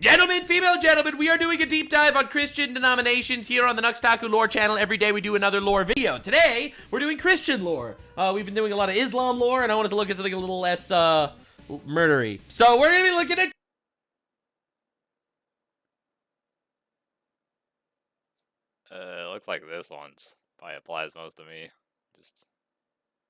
Gentlemen, female gentlemen, we are doing a deep dive on Christian denominations here on the Nuxtaku Lore channel. Every day we do another lore video. Today, we're doing Christian lore. We've been doing a lot of Islam lore, and I wanted to look at something a little less, murdery. So, we're gonna be looking at... Looks like this one's probably applies most to me. Just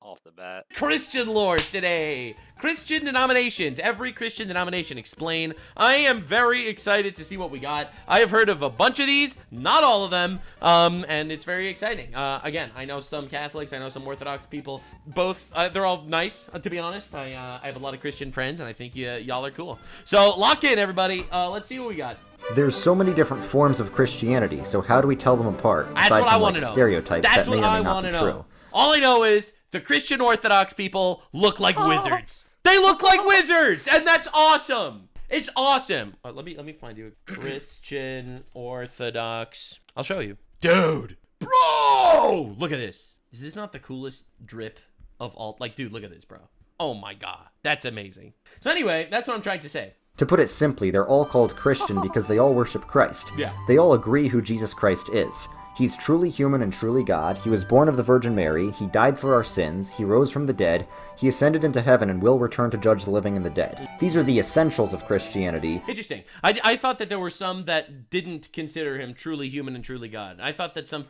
off the bat. Christian lore today. Christian denominations. Every Christian denomination. Explain. I am very excited to see what we got. I have heard of a bunch of these, not all of them, and it's very exciting. Again, I know some Catholics, I know some Orthodox people. Both, they're all nice, to be honest. I have a lot of Christian friends, and I think y'all are cool. So, lock in, everybody. Let's see what we got. There's so many different forms of Christianity, so how do we tell them apart? That's aside what I from, want to like, know. stereotypes That's that may what or I may not want be to true. know. All I know is the Christian Orthodox people look like wizards. They look like wizards, and that's awesome. It's awesome. Let me find you a Christian Orthodox. I'll show you. Dude. Bro! Look at this. Is this not the coolest drip of all? Like, dude, look at this, bro. Oh my god. That's amazing. So anyway, that's what I'm trying to say. To put it simply, they're all called Christian because they all worship Christ. Yeah. They all agree who Jesus Christ is. He's truly human and truly God. He was born of the Virgin Mary. He died for our sins. He rose from the dead. He ascended into heaven and will return to judge the living and the dead. These are the essentials of Christianity. Interesting. I thought that there were some that didn't consider him truly human and truly God. I thought that some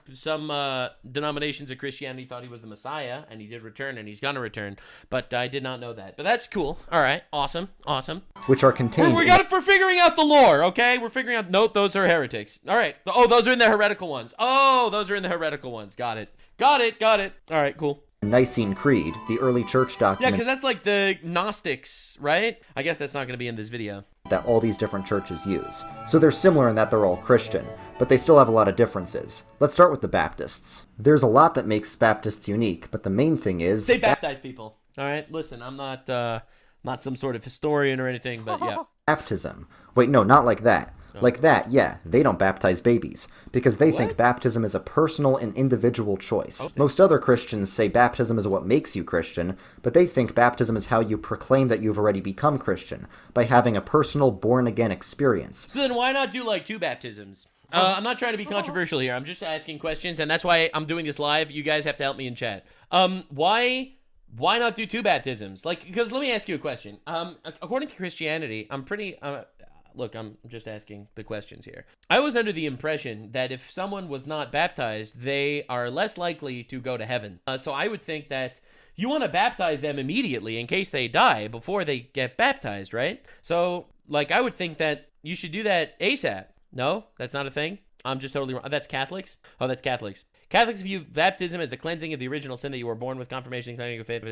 denominations of Christianity thought he was the Messiah, and he did return, and he's gonna return. But I did not know that. But that's cool. All right. Awesome. Awesome. Which are contained We got it for figuring out the lore, okay? We're figuring out... Nope, those are heretics. All right. Oh, those are in the heretical ones. Oh, those are in the heretical ones. Got it. Got it. Got it. All right, cool. Nicene Creed, the early church Yeah, document because that's like the Gnostics, right? I guess that's not going to be in this video. that all these different churches use. So they're similar in that they're all Christian, but they still have a lot of differences. Let's start with the Baptists. There's a lot that makes Baptists unique, but the main thing is... They baptize people. All right, listen, I'm not some sort of historian or anything, but yeah. Baptism. Wait, no, not like that. Like that, yeah, they don't baptize babies, because they think baptism is a personal and individual choice. Okay. Most other Christians say baptism is what makes you Christian, but they think baptism is how you proclaim that you've already become Christian, by having a personal born-again experience. So then why not do like 2 baptisms? I'm not trying to be controversial here, I'm just asking questions, and that's why I'm doing this live. You guys have to help me in chat. Why not do 2 baptisms? Like, because let me ask you a question. According to Christianity, I'm pretty... Look, I'm just asking the questions here. I was under the impression that if someone was not baptized, they are less likely to go to heaven. So I would think that you want to baptize them immediately in case they die before they get baptized, right? So, like, I would think that you should do that ASAP. No, that's not a thing? I'm just totally wrong. That's Catholics? Oh, that's Catholics. Catholics view baptism as the cleansing of the original sin that you were born with, confirmation, cleansing of faith.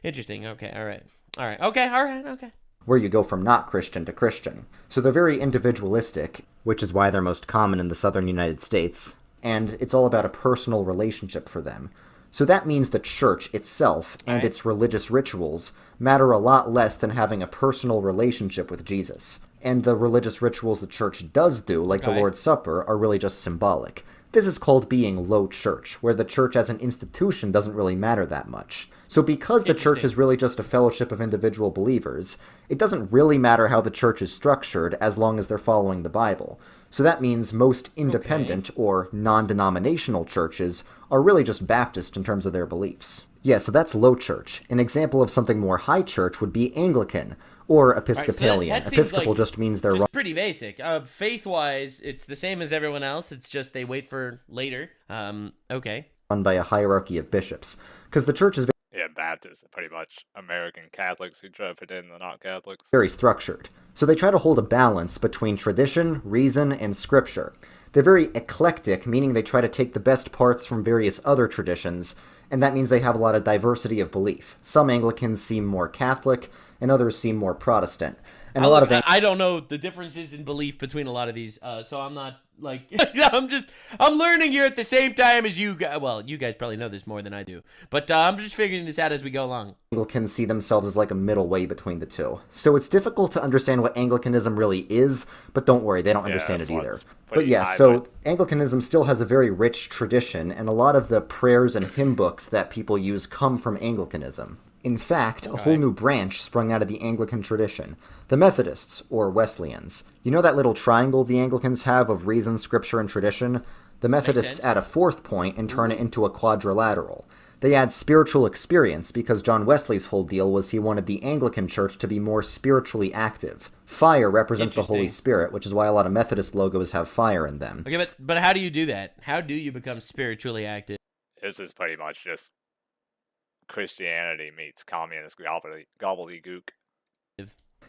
Interesting. Okay, all right. All right. Okay, all right, okay. Where you go from not Christian to Christian. So they're very individualistic, which is why they're most common in the southern United States, and it's all about a personal relationship for them. So that means the church itself and its religious rituals matter a lot less than having a personal relationship with Jesus. And the religious rituals the church does do, like the Lord's Supper, are really just symbolic. This is called being low church, where the church as an institution doesn't really matter that much. So because the church is really just a fellowship of individual believers, it doesn't really matter how the church is structured as long as they're following the Bible. So that means most independent or non-denominational churches are really just Baptist in terms of their beliefs. Yeah, so that's low church. An example of something more high church would be Anglican, or Episcopalian. Right, so that Episcopal like just means they're... Just pretty basic. Faith-wise, it's the same as everyone else. It's just they wait for later. Okay. Run by a hierarchy of bishops. Because the church is Yeah, Baptists are pretty much American Catholics who try to fit in the not Catholics. very structured. So they try to hold a balance between tradition, reason, and scripture. They're very eclectic, meaning they try to take the best parts from various other traditions, and that means they have a lot of diversity of belief. Some Anglicans seem more Catholic, and others seem more Protestant. And I don't know the differences in belief between a lot of these, so I'm not, like, I'm learning here at the same time as you guys. Well, you guys probably know this more than I do, but I'm just figuring this out as we go along. Anglicans see themselves as like a middle way between the two. So it's difficult to understand what Anglicanism really is, but don't worry, they don't understand it either. But yeah, so Anglicanism still has a very rich tradition, and a lot of the prayers and hymn books that people use come from Anglicanism. In fact, a whole new branch sprung out of the Anglican tradition, the Methodists, or Wesleyans. You know that little triangle the Anglicans have of reason, scripture, and tradition? The Methodists add a fourth point and turn it into a quadrilateral. They add spiritual experience because John Wesley's whole deal was he wanted the Anglican Church to be more spiritually active. Fire represents the Holy Spirit, which is why a lot of Methodist logos have fire in them. Okay, but how do you do that? How do you become spiritually active? This is pretty much just Christianity meets communist gobbledygook.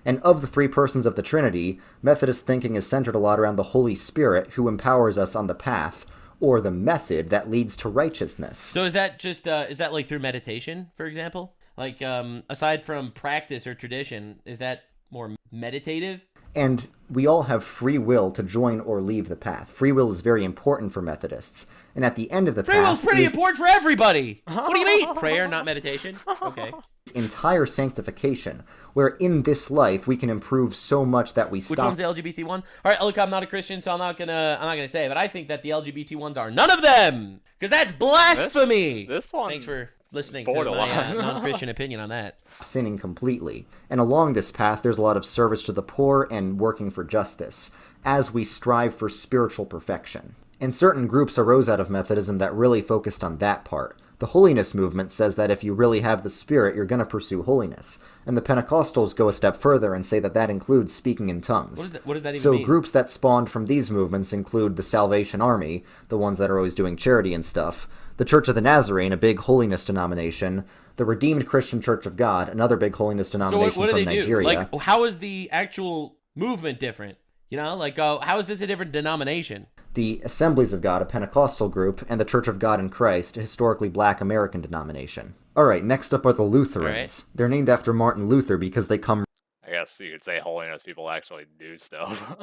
And of the three persons of the Trinity, Methodist thinking is centered a lot around the Holy Spirit, who empowers us on the path, or the method that leads to righteousness. So is that just, is that like through meditation, for example? Like, aside from practice or tradition, is that more meditative? And we all have free will to join or leave the path. Free will is very important for Methodists. And at the end of the path... Free will's pretty important for everybody! What do you mean? Prayer, not meditation? Okay. Entire sanctification, where in this life we can improve so much that we stop... Which one's the LGBT one? Alright, look, I'm not a Christian, so I'm not gonna say it, but I think that the LGBT ones are none of them! Because that's blasphemy! This one... Thanks for listening to my non-Christian opinion on that. Sinning completely. And along this path, there's a lot of service to the poor and working for justice, as we strive for spiritual perfection. And certain groups arose out of Methodism that really focused on that part. The holiness movement says that if you really have the Spirit, you're going to pursue holiness. And the Pentecostals go a step further and say that that includes speaking in tongues. What does that even mean? So groups that spawned from these movements include the Salvation Army, the ones that are always doing charity and stuff, the Church of the Nazarene, a big holiness denomination, the Redeemed Christian Church of God, another big holiness denomination what do from they Nigeria. Do? Like, how is the actual movement different? You know, like, how is this a different denomination? The Assemblies of God, a Pentecostal group, and the Church of God in Christ, a historically black American denomination. Alright, next up are the Lutherans. They're named after Martin Luther because they come... I guess you could say holiness people actually do stuff.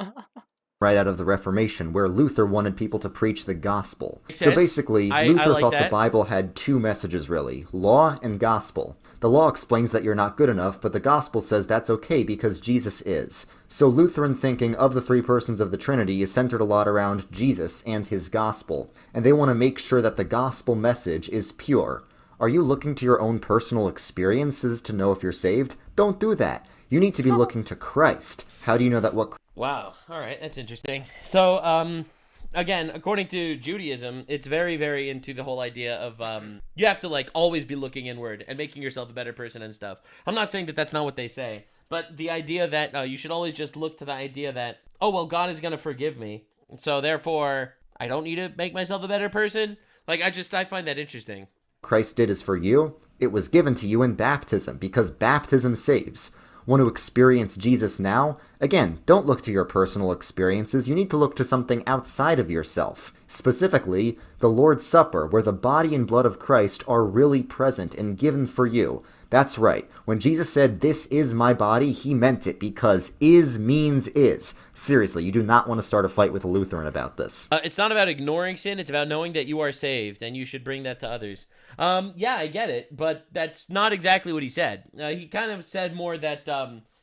right out of the Reformation, where Luther wanted people to preach the gospel. Makes So sense. basically, I Luther like thought that. the Bible had two messages, really. Law and gospel. The law explains that you're not good enough, but the gospel says that's okay because Jesus is. So Lutheran thinking of the three persons of the Trinity is centered a lot around Jesus and his gospel, and they want to make sure that the gospel message is pure. Are you looking to your own personal experiences to know if you're saved? Don't do that. You need to be looking to Christ. How do you know that what... Wow. All right. That's interesting. So, again, according to Judaism, it's very, very into the whole idea of you have to, like, always be looking inward and making yourself a better person and stuff. I'm not saying that that's not what they say, but the idea that you should always just look to the idea that, oh, well, God is going to forgive me, so therefore I don't need to make myself a better person. Like, I find that interesting. Christ did is for you. It was given to you in baptism, because baptism saves. Want to experience Jesus now? Again, don't look to your personal experiences. You need to look to something outside of yourself. Specifically, the Lord's Supper, where the body and blood of Christ are really present and given for you. That's right. When Jesus said, "This is my body," he meant it, because is means is. Seriously, you do not want to start a fight with a Lutheran about this. It's not about ignoring sin. It's about knowing that you are saved, and you should bring that to others. Yeah, I get it, but that's not exactly what he said. He kind of said more that,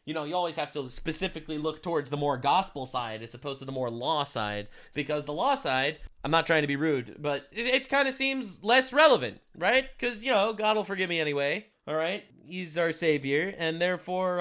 you always have to specifically look towards the more gospel side as opposed to the more law side, because the law side, I'm not trying to be rude, but it kind of seems less relevant, right? Because, God will forgive me anyway, all right? He's our savior, and therefore,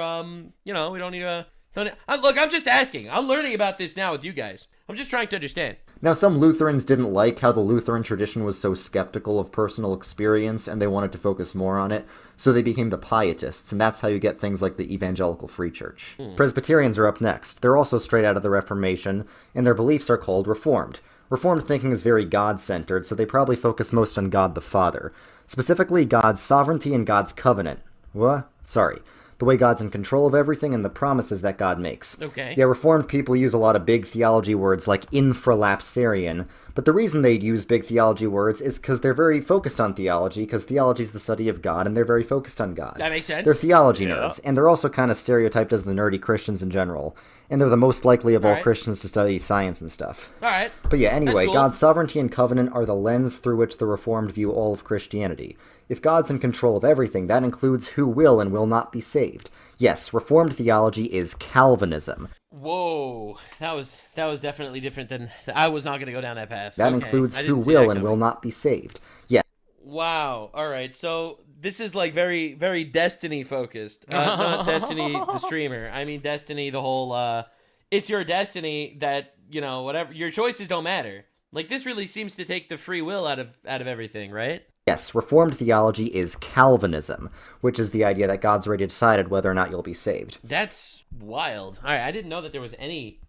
we don't need to... Look, I'm just asking. I'm learning about this now with you guys. I'm just trying to understand. Now, some Lutherans didn't like how the Lutheran tradition was so skeptical of personal experience, and they wanted to focus more on it, so they became the Pietists, and that's how you get things like the Evangelical Free Church. Presbyterians are up next. They're also straight out of the Reformation, and their beliefs are called Reformed. Reformed thinking is very God-centered, so they probably focus most on God the Father. Specifically, God's sovereignty and God's covenant. What? Sorry. The way God's in control of everything and the promises that God makes. Okay. Yeah, Reformed people use a lot of big theology words like infralapsarian, but the reason they use big theology words is because they're very focused on theology, because theology is the study of God, and they're very focused on God. That makes sense. They're theology nerds, and they're also kind of stereotyped as the nerdy Christians in general, and they're the most likely of all Christians to study science and stuff. All right. But yeah, anyway, Cool. God's sovereignty and covenant are the lens through which the Reformed view all of Christianity. If God's in control of everything, that includes who will and will not be saved. Yes, Reformed theology is Calvinism. Whoa, that was definitely different than... I was not going to go down that path. That Okay, includes I who didn't see will that and will coming. not be saved. Yes. Wow. All right. So this is like very, very Destiny focused. Not Destiny the streamer. I mean Destiny the whole. It's your destiny that whatever your choices don't matter. Like this really seems to take the free will out of everything, right? Yes, Reformed theology is Calvinism, which is the idea that God's already decided whether or not you'll be saved. That's wild. All right, I didn't know that there was any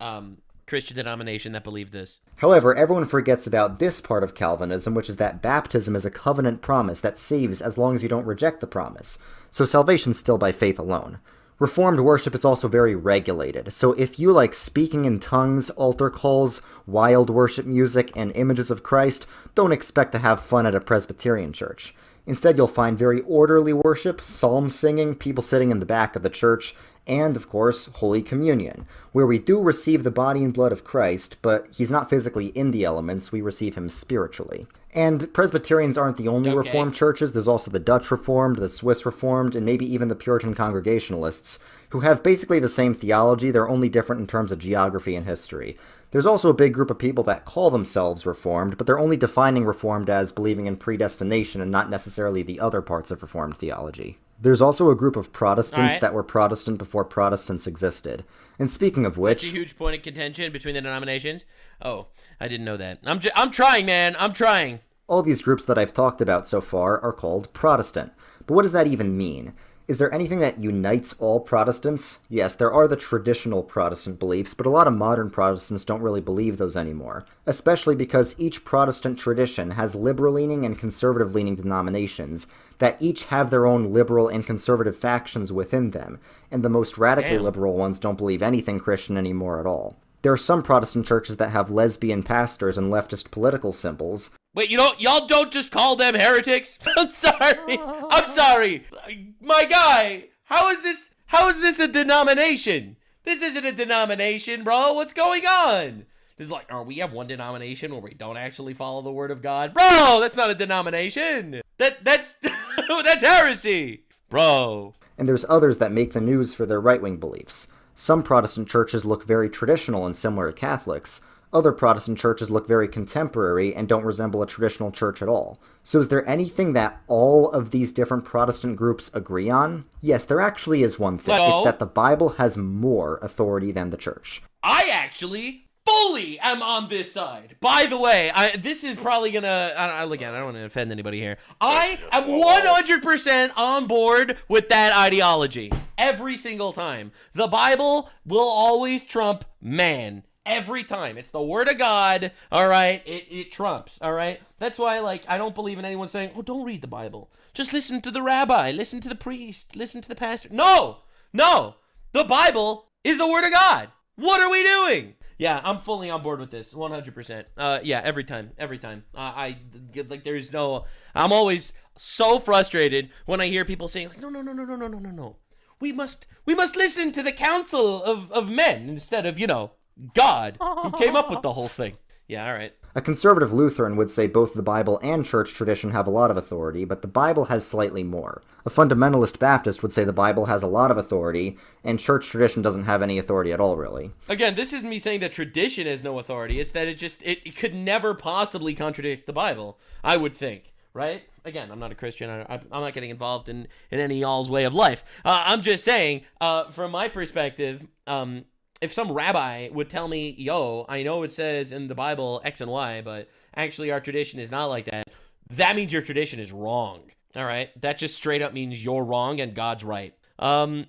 Christian denomination that believed this. However, everyone forgets about this part of Calvinism, which is that baptism is a covenant promise that saves as long as you don't reject the promise. So salvation's still by faith alone. Reformed worship is also very regulated, so if you like speaking in tongues, altar calls, wild worship music, and images of Christ, don't expect to have fun at a Presbyterian church. Instead, you'll find very orderly worship, psalm singing, people sitting in the back of the church, and, of course, Holy Communion, where we do receive the body and blood of Christ, but he's not physically in the elements, we receive him spiritually. And Presbyterians aren't the only Reformed churches. There's also the Dutch Reformed, the Swiss Reformed, and maybe even the Puritan Congregationalists, who have basically the same theology, they're only different in terms of geography and history. There's also a big group of people that call themselves Reformed, but they're only defining Reformed as believing in predestination and not necessarily the other parts of Reformed theology. There's also a group of Protestants that were Protestant before Protestants existed. And speaking of which... That's a huge point of contention between the denominations? Oh, I didn't know that. I'm trying, man. I'm trying. All these groups that I've talked about so far are called Protestant. But what does that even mean? Is there anything that unites all Protestants? Yes, there are the traditional Protestant beliefs, but a lot of modern Protestants don't really believe those anymore, especially because each Protestant tradition has liberal-leaning and conservative-leaning denominations that each have their own liberal and conservative factions within them, and the most radically liberal ones don't believe anything Christian anymore at all. There are some Protestant churches that have lesbian pastors and leftist political symbols. Wait, y'all don't just call them heretics? I'm sorry. My guy, how is this a denomination? This isn't a denomination, bro. What's going on? This is like, we have one denomination where we don't actually follow the word of God. Bro, that's not a denomination. That's that's heresy. Bro. And there's others that make the news for their right-wing beliefs. Some Protestant churches look very traditional and similar to Catholics. Other Protestant churches look very contemporary and don't resemble a traditional church at all. So is there anything that all of these different Protestant groups agree on? Yes, there actually is one thing. It's that the Bible has more authority than the church. I actually fully am on this side. By the way, this is probably gonna... Again, I don't want to offend anybody here. I am 100% on board with that ideology. Every single time. The Bible will always trump man. Every time. It's the word of God, all right? It trumps, all right? That's why, I don't believe in anyone saying, don't read the Bible. Just listen to the rabbi, listen to the priest, listen to the pastor. No! The Bible is the word of God. What are we doing? Yeah, I'm fully on board with this, 100%. Yeah, every time. I'm always so frustrated when I hear people saying, no. We must listen to the counsel of men instead of, God, who came up with the whole thing. Yeah, all right. A conservative Lutheran would say both the Bible and church tradition have a lot of authority, but the Bible has slightly more. A fundamentalist Baptist would say the Bible has a lot of authority, and church tradition doesn't have any authority at all, really. Again, this isn't me saying that tradition has no authority. It's that it could never possibly contradict the Bible, I would think, right? Again, I'm not a Christian. I'm not getting involved in any y'all's way of life. I'm just saying, from my perspective, if some rabbi would tell me, I know it says in the Bible X and Y, but actually our tradition is not like that, that means your tradition is wrong. All right? That just straight up means you're wrong and God's right. So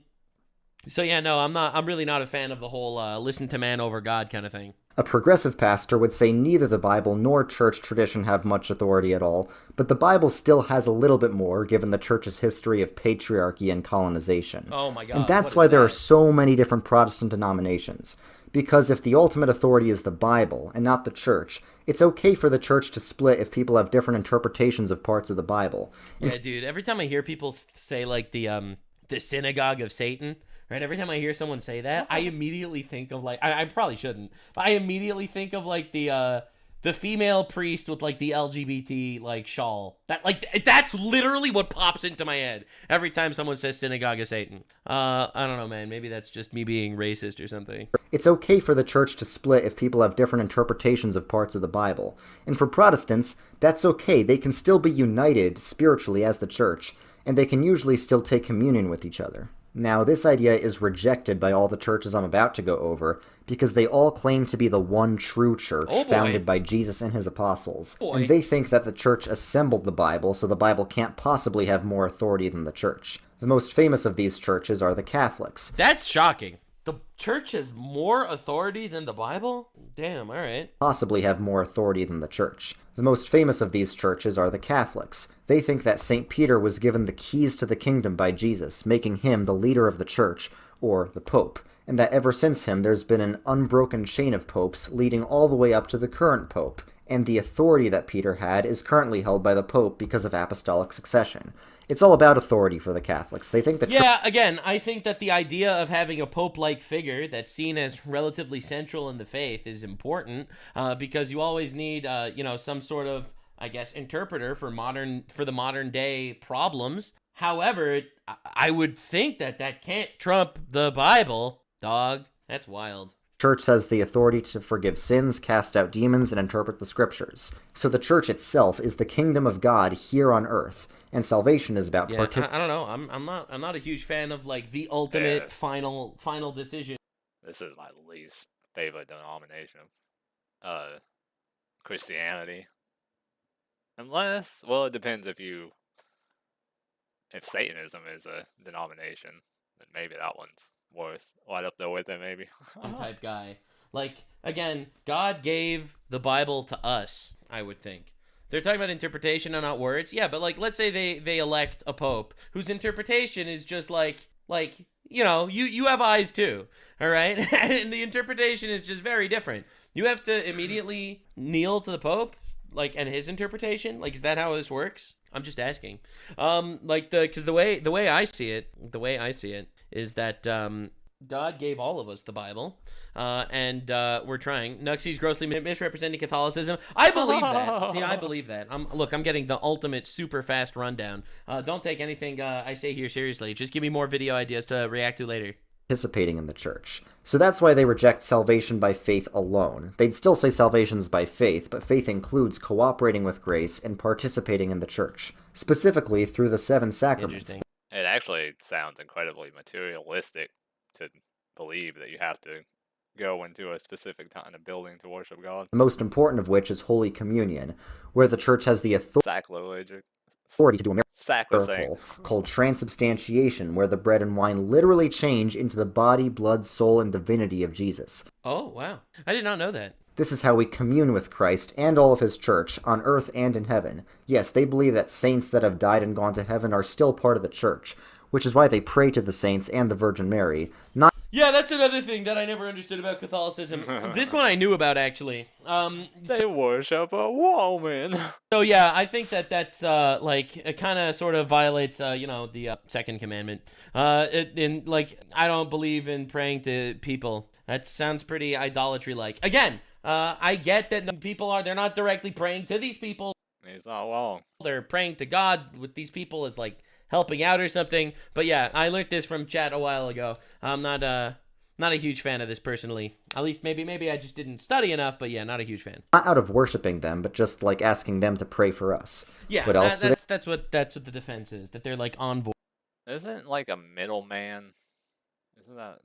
yeah, no, I'm really not a fan of the whole listen to man over God kind of thing. A progressive pastor would say neither the Bible nor church tradition have much authority at all, but the Bible still has a little bit more given the church's history of patriarchy and colonization. Oh my God. And that's why there are so many different Protestant denominations. Because if the ultimate authority is the Bible and not the church, it's okay for the church to split if people have different interpretations of parts of the Bible. Yeah, dude, every time I hear people say the synagogue of Satan... Right, every time I hear someone say that, I immediately think of I probably shouldn't, but I immediately think of the the female priest with like the LGBT like shawl. That's literally what pops into my head every time someone says synagogue of Satan. I don't know, man. Maybe that's just me being racist or something. It's okay for the church to split if people have different interpretations of parts of the Bible. And for Protestants, that's okay. They can still be united spiritually as the church, and they can usually still take communion with each other. Now, this idea is rejected by all the churches I'm about to go over, because they all claim to be the one true church founded by Jesus and his apostles. And they think that the church assembled the Bible, so the Bible can't possibly have more authority than the church. The most famous of these churches are the Catholics. That's shocking. The church has more authority than the Bible? Damn, all right. Possibly have more authority than the church. The most famous of these churches are the Catholics. They think that St. Peter was given the keys to the kingdom by Jesus, making him the leader of the church, or the Pope, and that ever since him there's been an unbroken chain of popes leading all the way up to the current Pope, and the authority that Peter had is currently held by the Pope because of apostolic succession. It's all about authority for the Catholics. They think that... Yeah, again, I think that the idea of having a pope-like figure that's seen as relatively central in the faith is important, because you always need, some sort of, I guess, interpreter for the modern day problems. However, I would think that can't trump the Bible, dog. That's wild. Church has the authority to forgive sins, cast out demons, and interpret the scriptures. So the church itself is the kingdom of God here on earth, and salvation is about I don't know. I'm not a huge fan of like the ultimate final decision. This is my least favorite denomination of Christianity. Unless, well, it depends if Satanism is a denomination, then maybe that one's worse. Right up there with it, maybe. Type guy. Like, again, God gave the Bible to us, I would think. They're talking about interpretation and not words. Yeah, but like, let's say they elect a pope whose interpretation is just you have eyes too, all right? And the interpretation is just very different. You have to immediately kneel to the pope, and his interpretation. Like, is that how this works? I'm just asking. Because the way I see it is that God gave all of us the Bible, and we're trying. Nuxie's grossly misrepresenting Catholicism. I believe that. See, I believe that. I'm getting the ultimate super fast rundown. Don't take anything I say here seriously. Just give me more video ideas to react to later. Participating in the church. So that's why they reject salvation by faith alone. They'd still say salvation's by faith, but faith includes cooperating with grace and participating in the church, specifically through the 7 sacraments. It actually sounds incredibly materialistic to believe that you have to go into a specific kind of building to worship God. The most important of which is Holy Communion, where the church has the authority to do a miracle called transubstantiation, where the bread and wine literally change into the body, blood, soul, and divinity of Jesus. Oh, wow. I did not know that. This is how we commune with Christ and all of his church, on earth and in heaven. Yes, they believe that saints that have died and gone to heaven are still part of the church, which is why they pray to the saints and the Virgin Mary. Yeah, that's another thing that I never understood about Catholicism. This one I knew about, actually. They worship a woman. So yeah, I think that's it kind of sort of violates the second commandment. I don't believe in praying to people. That sounds pretty idolatry-like. Again, I get that they're not directly praying to these people. He's not wrong. They're praying to God with these people as helping out or something. But yeah, I learned this from chat a while ago. I'm not a huge fan of this personally. At least maybe I just didn't study enough, but yeah, not a huge fan. Not out of worshiping them, but just asking them to pray for us. Yeah, what else that's what the defense is, that they're envoy. Isn't a middleman? Isn't that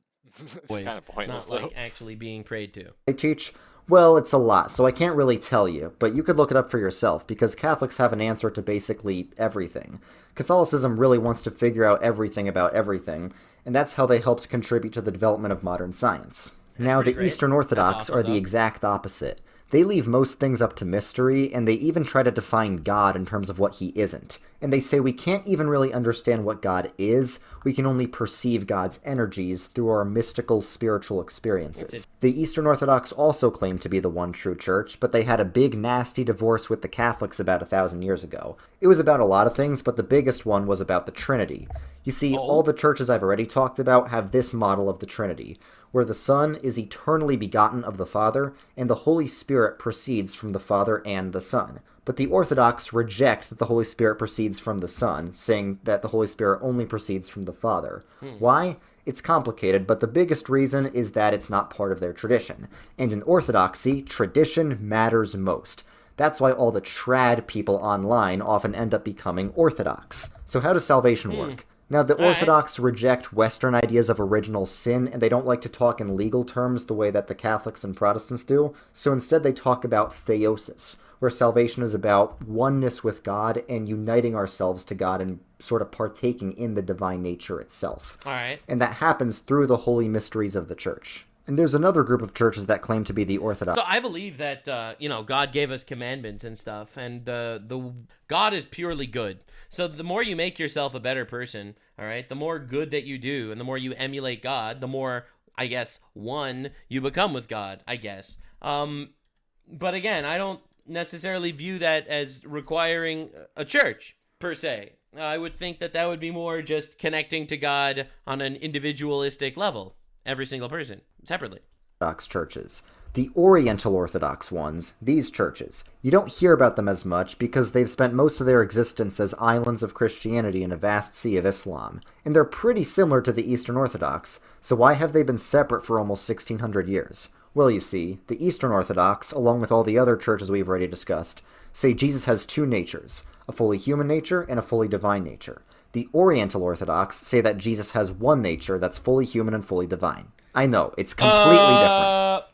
kind of pointless? Not actually being prayed to. They teach. Well, it's a lot, so I can't really tell you, but you could look it up for yourself, because Catholics have an answer to basically everything. Catholicism really wants to figure out everything about everything, and that's how they helped contribute to the development of modern science. Now, the Eastern Orthodox are the exact opposite. They leave most things up to mystery, and they even try to define God in terms of what he isn't. And they say we can't even really understand what God is, we can only perceive God's energies through our mystical spiritual experiences. The Eastern Orthodox also claim to be the one true church, but they had a big nasty divorce with the Catholics about 1,000 years ago. It was about a lot of things, but the biggest one was about the Trinity. You see, all the churches I've already talked about have this model of the Trinity, where the Son is eternally begotten of the Father, and the Holy Spirit proceeds from the Father and the Son. But the Orthodox reject that the Holy Spirit proceeds from the Son, saying that the Holy Spirit only proceeds from the Father. Why? It's complicated, but the biggest reason is that it's not part of their tradition. And in Orthodoxy, tradition matters most. That's why all the trad people online often end up becoming Orthodox. So how does salvation work? Now, the Orthodox reject Western ideas of original sin, and they don't like to talk in legal terms the way that the Catholics and Protestants do, so instead they talk about theosis, where salvation is about oneness with God and uniting ourselves to God and sort of partaking in the divine nature itself. All right. And that happens through the holy mysteries of the church. And there's another group of churches that claim to be the Orthodox. So I believe that God gave us commandments and stuff, and the God is purely good. So the more you make yourself a better person, all right, the more good that you do, and the more you emulate God, the more, I guess, one you become with God, I guess. But again, I don't necessarily view that as requiring a church per se. I would think that would be more just connecting to God on an individualistic level, every single person separately. Orthodox churches. The Oriental Orthodox ones, these churches, you don't hear about them as much because they've spent most of their existence as islands of Christianity in a vast sea of Islam, and they're pretty similar to the Eastern Orthodox, so why have they been separate for almost 1,600 years? Well, you see, the Eastern Orthodox, along with all the other churches we've already discussed, say Jesus has two natures, a fully human nature and a fully divine nature. The Oriental Orthodox say that Jesus has one nature that's fully human and fully divine. I know, it's completely different.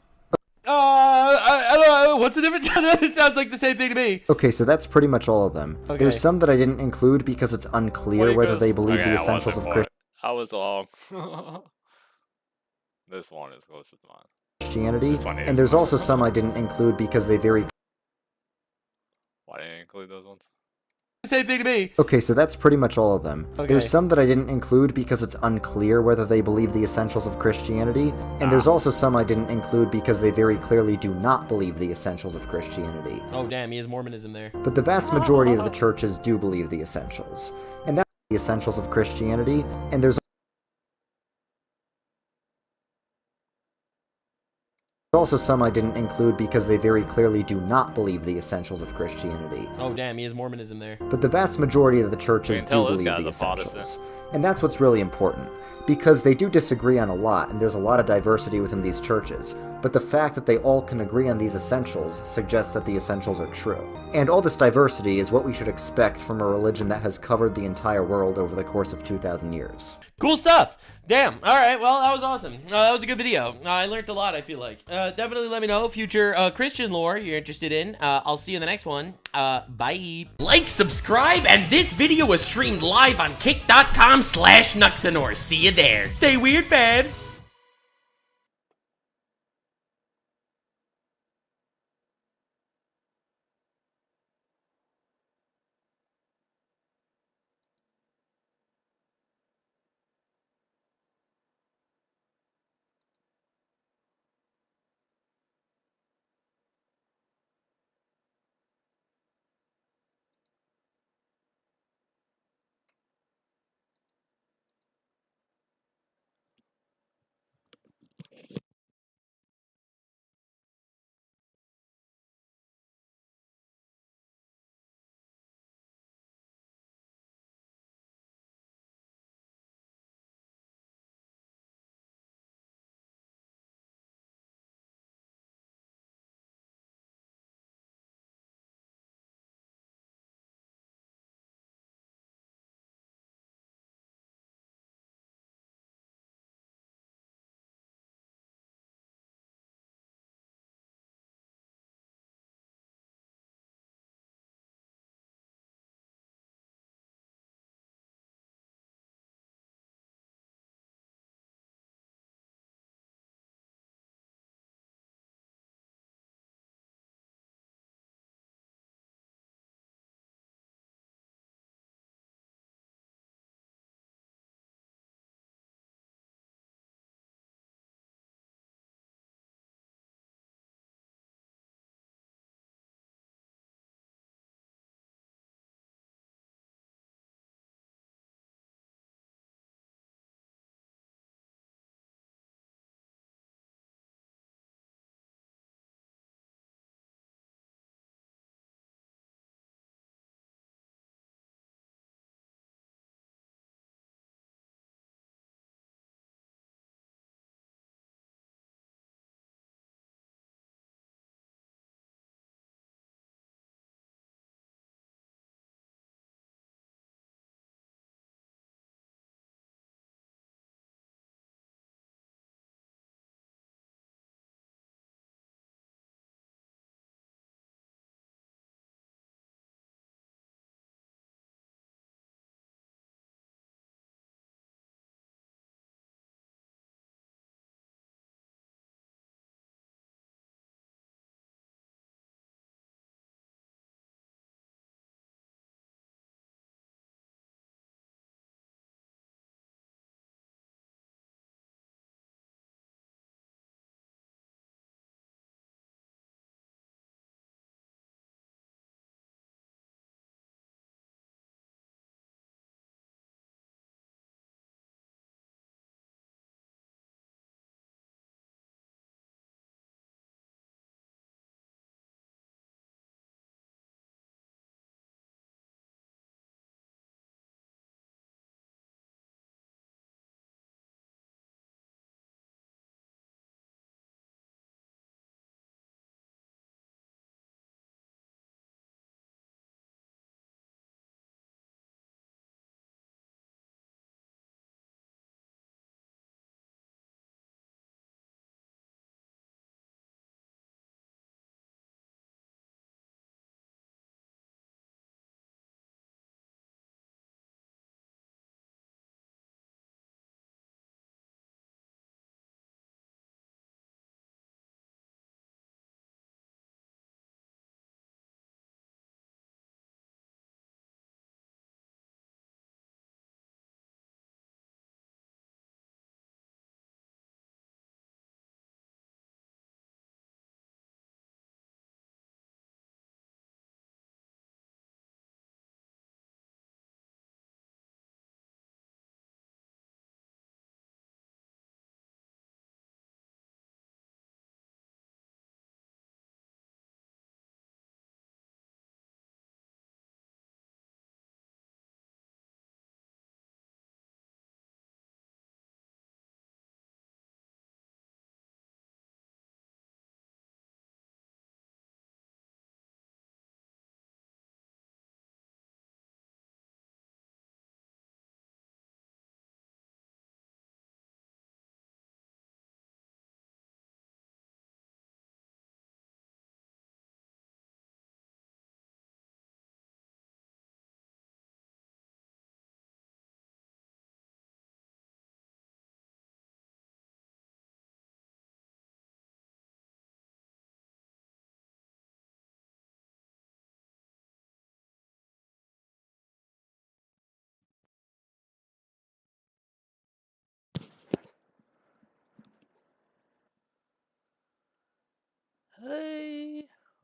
I don't know. What's the difference? It sounds like the same thing to me. Okay, so that's pretty much all of them. Okay. There's some that I didn't include because it's unclear whether they believe the essentials of I was wrong. This one is closest to mine. Christianity, This one is and there's mine. also some I didn't include because they vary. Why didn't you include those ones? Same thing to me. Okay, so that's pretty much all of them. Okay. There's some that I didn't include because it's unclear whether they believe the essentials of Christianity, and there's also some I didn't include because they very clearly do not believe the essentials of Christianity. Oh, damn, he has Mormonism there. But the vast majority of the churches do believe the essentials. And that's the essentials of Christianity, and there's also some I didn't include because they very clearly do not believe the essentials of Christianity. Oh, damn, he has Mormonism there. But the vast majority of the churches do believe the essentials. And that's what's really important, because they do disagree on a lot, and there's a lot of diversity within these churches, but the fact that they all can agree on these essentials suggests that the essentials are true. And all this diversity is what we should expect from a religion that has covered the entire world over the course of 2,000 years. Cool stuff. Damn. All right. Well, that was awesome. That was a good video. I learned a lot, I feel like. Definitely let me know future Christian lore you're interested in. I'll see you in the next one. Bye. Like, subscribe, and this video was streamed live on kick.com/Nuxanor. See you there. Stay weird, fam.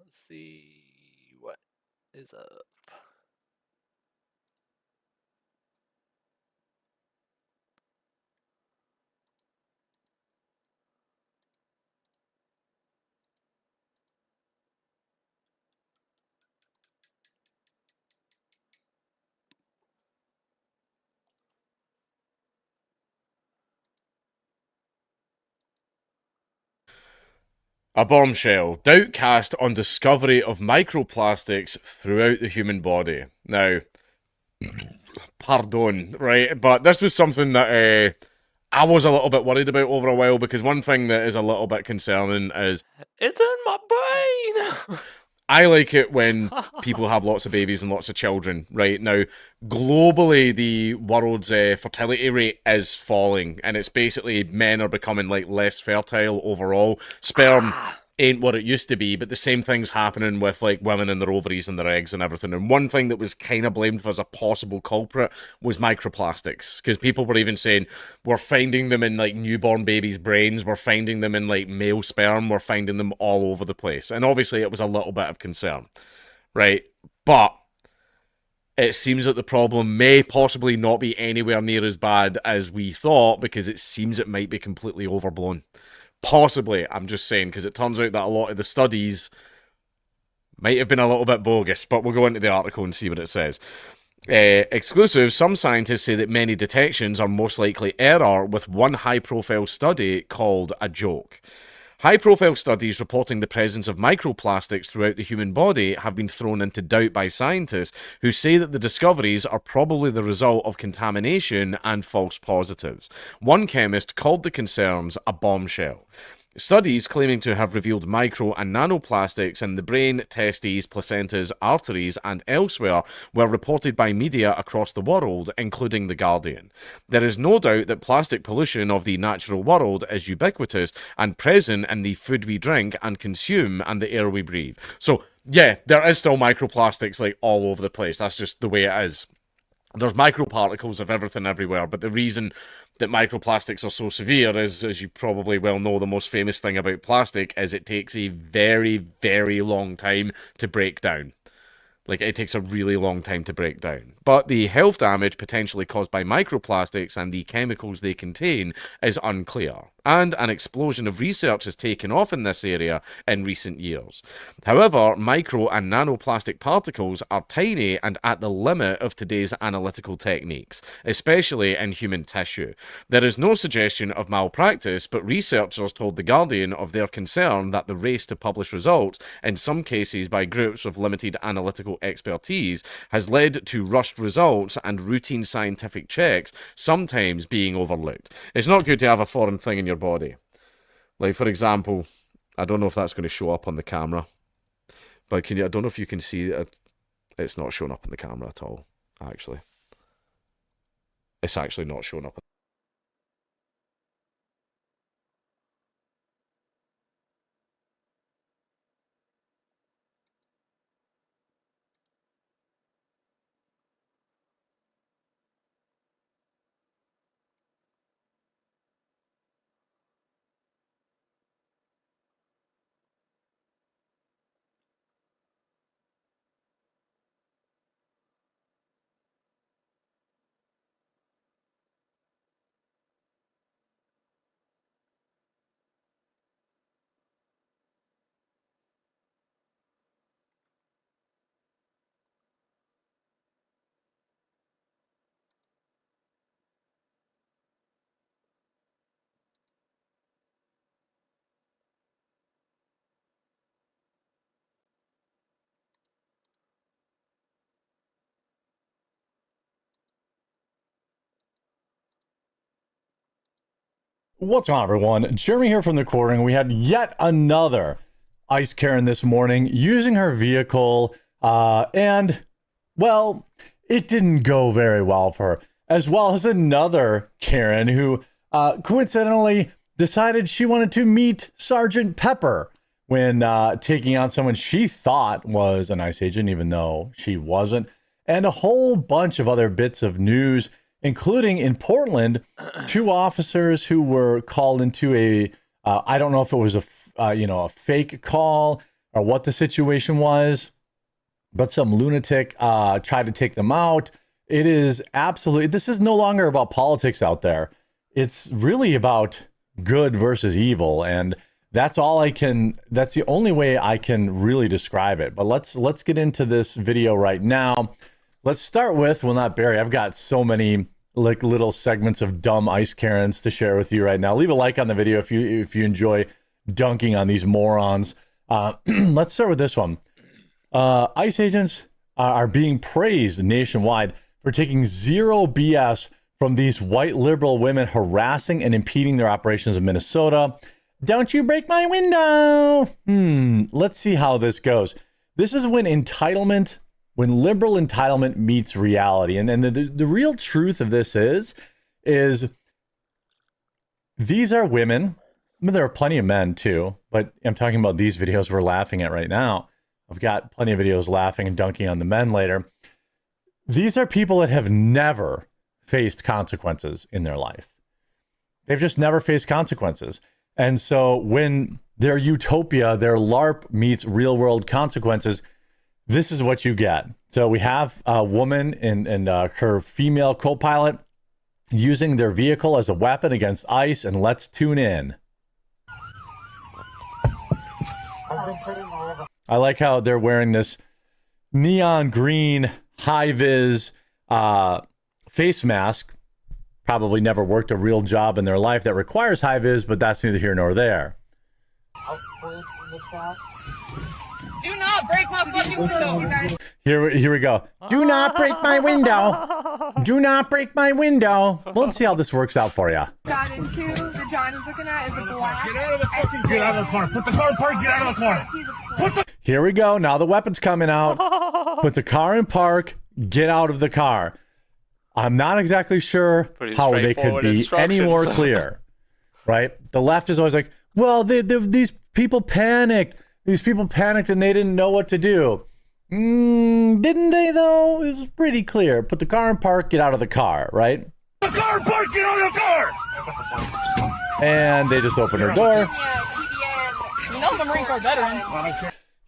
Let's see what is up. A bombshell. Doubt cast on discovery of microplastics throughout the human body. Now, pardon, right? But this was something that I was a little bit worried about over a while, because one thing that is a little bit concerning is It's in my brain! I like it when people have lots of babies and lots of children, right? Now, globally, the world's fertility rate is falling, and it's basically men are becoming like less fertile overall. Sperm ain't what it used to be, but the same thing's happening with like women and their ovaries and their eggs and everything. And one thing that was kind of blamed for as a possible culprit was microplastics, because people were even saying we're finding them in like newborn babies' brains, we're finding them in like male sperm, we're finding them all over the place. And obviously it was a little bit of concern, right? But it seems that the problem may possibly not be anywhere near as bad as we thought, because it seems it might be completely overblown. Possibly, I'm just saying, because it turns out that a lot of the studies might have been a little bit bogus, but we'll go into the article and see what it says. Exclusive, some scientists say that many detections are most likely error, with one high-profile study called a joke. High-profile studies reporting the presence of microplastics throughout the human body have been thrown into doubt by scientists, who say that the discoveries are probably the result of contamination and false positives. One chemist called the concerns a bombshell. Studies claiming to have revealed micro and nanoplastics in the brain, testes, placentas, arteries, and elsewhere were reported by media across the world, including The Guardian. There is no doubt that plastic pollution of the natural world is ubiquitous and present in the food we drink and consume and the air we breathe. So, yeah, there is still microplastics like all over the place. That's just the way it is. There's microparticles of everything everywhere, but the reason that microplastics are so severe is, as you probably well know, the most famous thing about plastic is it takes a very, very long time to break down. Like, it takes a really long time to break down. But the health damage potentially caused by microplastics and the chemicals they contain is unclear. And an explosion of research has taken off in this area in recent years. However, micro and nanoplastic particles are tiny and at the limit of today's analytical techniques, especially in human tissue. There is no suggestion of malpractice, but researchers told The Guardian of their concern that the race to publish results, in some cases by groups with limited analytical expertise, has led to rushed results and routine scientific checks sometimes being overlooked. It's not good to have a foreign thing in your body. Like, for example, I don't know if that's going to show up on the camera, but I don't know if you can see it. It's not showing up on the camera at all, actually. It's actually not showing up. What's on, everyone? Jeremy here from the quartering. We had yet another ICE Karen this morning using her vehicle, and, well, it didn't go very well for her. As well as another Karen who coincidentally decided she wanted to meet Sergeant Pepper when taking on someone she thought was an ICE agent, even though she wasn't, and a whole bunch of other bits of news, including in Portland, 2 officers who were called into a, I don't know if it was a fake call or what the situation was, but some lunatic tried to take them out. It is absolutely, this is no longer about politics out there. It's really about good versus evil. And that's the only way I can really describe it. But let's get into this video right now. Let's start with, well, not Barry. I've got so many like little segments of dumb ice Karens to share with you right now. Leave a like on the video if you enjoy dunking on these morons. Let's start with this one. ICE agents are being praised nationwide for taking zero BS from these white liberal women harassing and impeding their operations in Minnesota. Don't you break my window. Let's see how this goes. This is when liberal entitlement meets reality. And the real truth of this is these are women. I mean, there are plenty of men too, but I'm talking about these videos we're laughing at right now. I've got plenty of videos laughing and dunking on the men later. These are people that have never faced consequences in their life. They've just never faced consequences. And so when their utopia, their LARP meets real world consequences, this is what you get. So we have a woman and her female co-pilot using their vehicle as a weapon against ICE, and let's tune in. I like how they're wearing this neon green high-vis face mask. Probably never worked a real job in their life that requires high-vis, but that's neither here nor there. Do not break my fucking window. Here we go. Do not break my window. Do not break my window. Well, let's see how this works out for you. Got into the John is looking at is a black. Get out of the fucking, get out of the car. Put the car in park, get out of the car. Here we go. Now the weapon's coming out. Put the car in park, get out of the car. I'm not exactly sure how they could be any more clear, right? The left is always like, well, these people panicked. These people panicked and they didn't know what to do. Didn't they, though? It was pretty clear. Put the car in park, get out of the car, right? The car in park, get out of the car! And they just opened her door. You know I'm a Marine Corps veteran.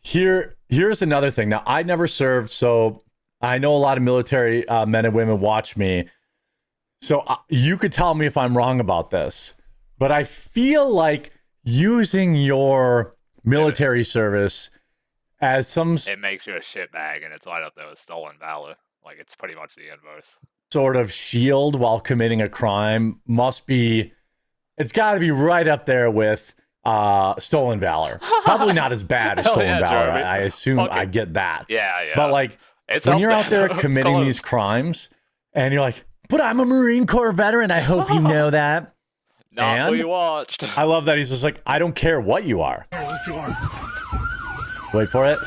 Here's another thing. Now, I never served, so I know a lot of military men and women watch me. So you could tell me if I'm wrong about this. But I feel like using your military service as some It makes you a shitbag, and it's right up there with stolen valor. Like, it's pretty much the inverse. sort of shield while committing a crime it's got to be right up there with stolen valor. Probably not as bad as Hell stolen yeah, valor. Jeremy. I assume Fucking- I get that. Yeah. But like It's when up you're out there It's committing close. these crimes and you're like, but I'm a Marine Corps veteran. I hope you know that. Not who and- you watched. I love that he's just like, I don't care what you are. Wait for it.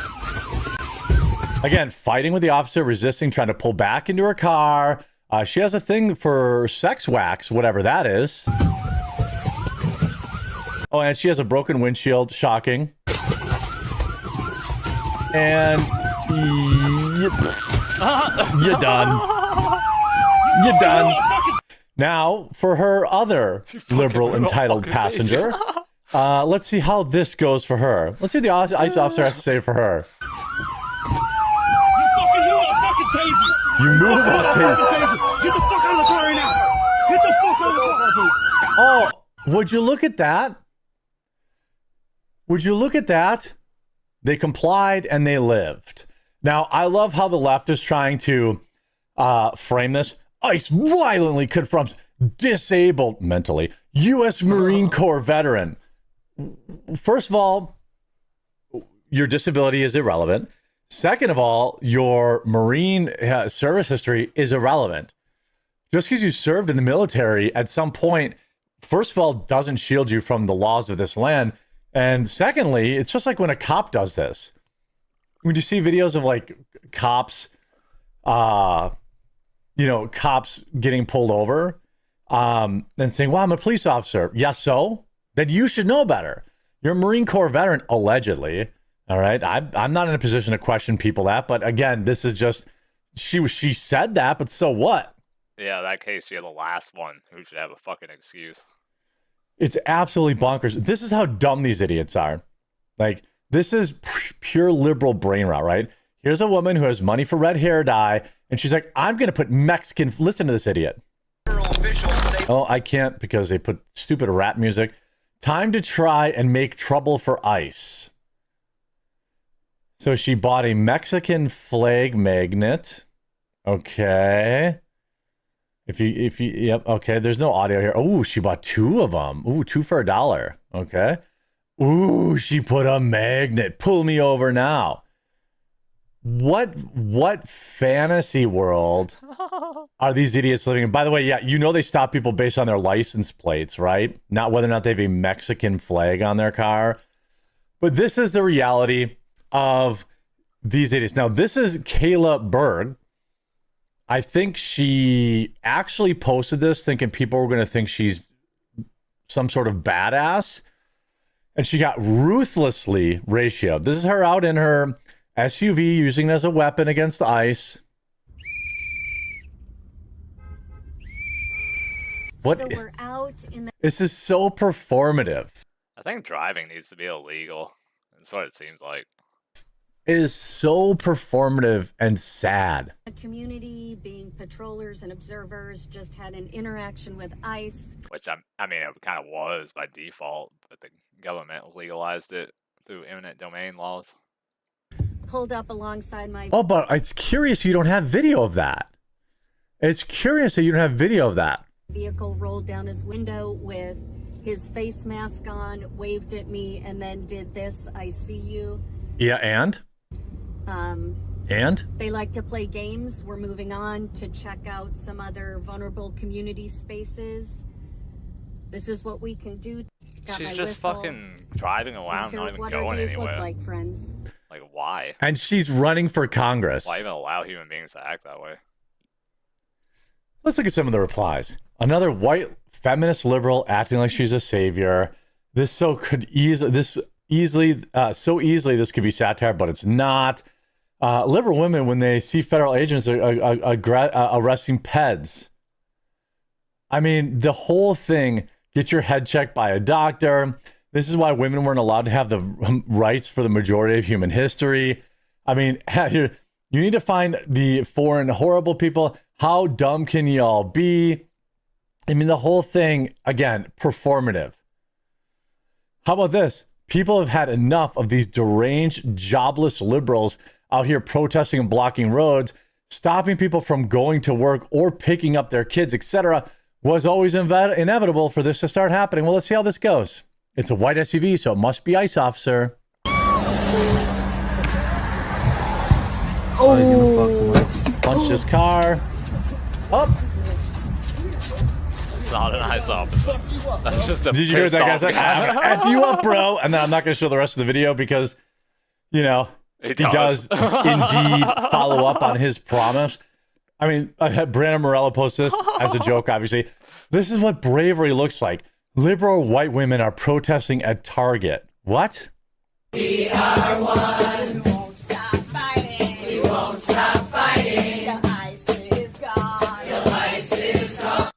Again, fighting with the officer, resisting, trying to pull back into her car. She has a thing for sex wax, whatever that is. Oh, and she has a broken windshield. Shocking. And you're done. You're done. Now, for her other liberal entitled passenger, let's see how this goes for her. Let's see what the ICE officer has to say for her. You move, I'll tase you. Get the fuck out of the car right now! Get the fuck out of the car, please! Oh, would you look at that? Would you look at that? They complied and they lived. Now, I love how the left is trying to frame this. ICE violently confronts disabled mentally U.S. Marine Corps veteran. First of all, your disability is irrelevant. Second of all, your Marine service history is irrelevant. Just because you served in the military at some point, first of all, doesn't shield you from the laws of this land. And secondly, it's just like when a cop does this. When you see videos of like cops, cops getting pulled over and saying, well, I'm a police officer. Yes, so? Then you should know better. You're a Marine Corps veteran, allegedly. All right. I'm not in a position to question people that, but again, this is just she said that, but so what? Yeah, in that case, you're the last one who should have a fucking excuse. It's absolutely bonkers. This is how dumb these idiots are. Like, This is pure liberal brain rot, right? Here's a woman who has money for red hair dye, and she's like, I'm going to put Mexican... Listen to this idiot. Oh, I can't because they put stupid rap music. Time to try and make trouble for ICE. So she bought a Mexican flag magnet. Okay. Yep. Okay. There's no audio here. Oh, she bought 2 of them. Ooh, 2 for $1. Okay. Ooh, she put a magnet. Pull me over now. What fantasy world are these idiots living in? By the way, yeah, you know they stop people based on their license plates, right? Not whether or not they have a Mexican flag on their car. But this is the reality of these idiots. Now, this is Kayla Berg. I think she actually posted this thinking people were going to think she's some sort of badass. And she got ruthlessly ratioed. This is her out in her SUV using it as a weapon against ICE. What? So we're out in the... This is so performative. I think driving needs to be illegal. That's what it seems like. It is so performative and sad. The community, being patrollers and observers, just had an interaction with ICE. Which, I mean, it kind of was by default, but the government legalized it through eminent domain laws. Pulled up alongside my... Oh, but it's curious you don't have video of that. It's curious that you don't have video of that. Vehicle rolled down his window with his face mask on, waved at me, and then did this, I see you. Yeah, and? And? They like to play games. We're moving on to check out some other vulnerable community spaces. This is what we can do. She's just fucking driving around, not even going anywhere. Look like, friends? Like, why? And she's running for Congress. Why even allow human beings to act that way? Let's look at some of the replies. Another white feminist liberal acting like she's a savior. This could easily this could be satire, but it's not. Liberal women, when they see federal agents arresting peds. I mean, the whole thing, get your head checked by a doctor. This is why women weren't allowed to have the rights for the majority of human history. I mean, you need to find the foreign horrible people. How dumb can you all be? I mean, the whole thing, again, performative. How about this? People have had enough of these deranged, jobless liberals out here protesting and blocking roads, stopping people from going to work or picking up their kids, etc. Was always inevitable for this to start happening. Well, let's see how this goes. It's a white SUV, so it must be ICE officer. Oh! Punch this car. Up. It's not an ICE officer. That's just a... Did you hear that guy say, F you up, bro? And then I'm not going to show the rest of the video because, you know, he does indeed follow up on his promise. I mean, Brandon Morello posts this as a joke, obviously. This is what bravery looks like. Liberal white women are protesting at Target. What? We are one. We won't stop fighting. We won't stop fighting. The ICE is gone. The ICE is gone.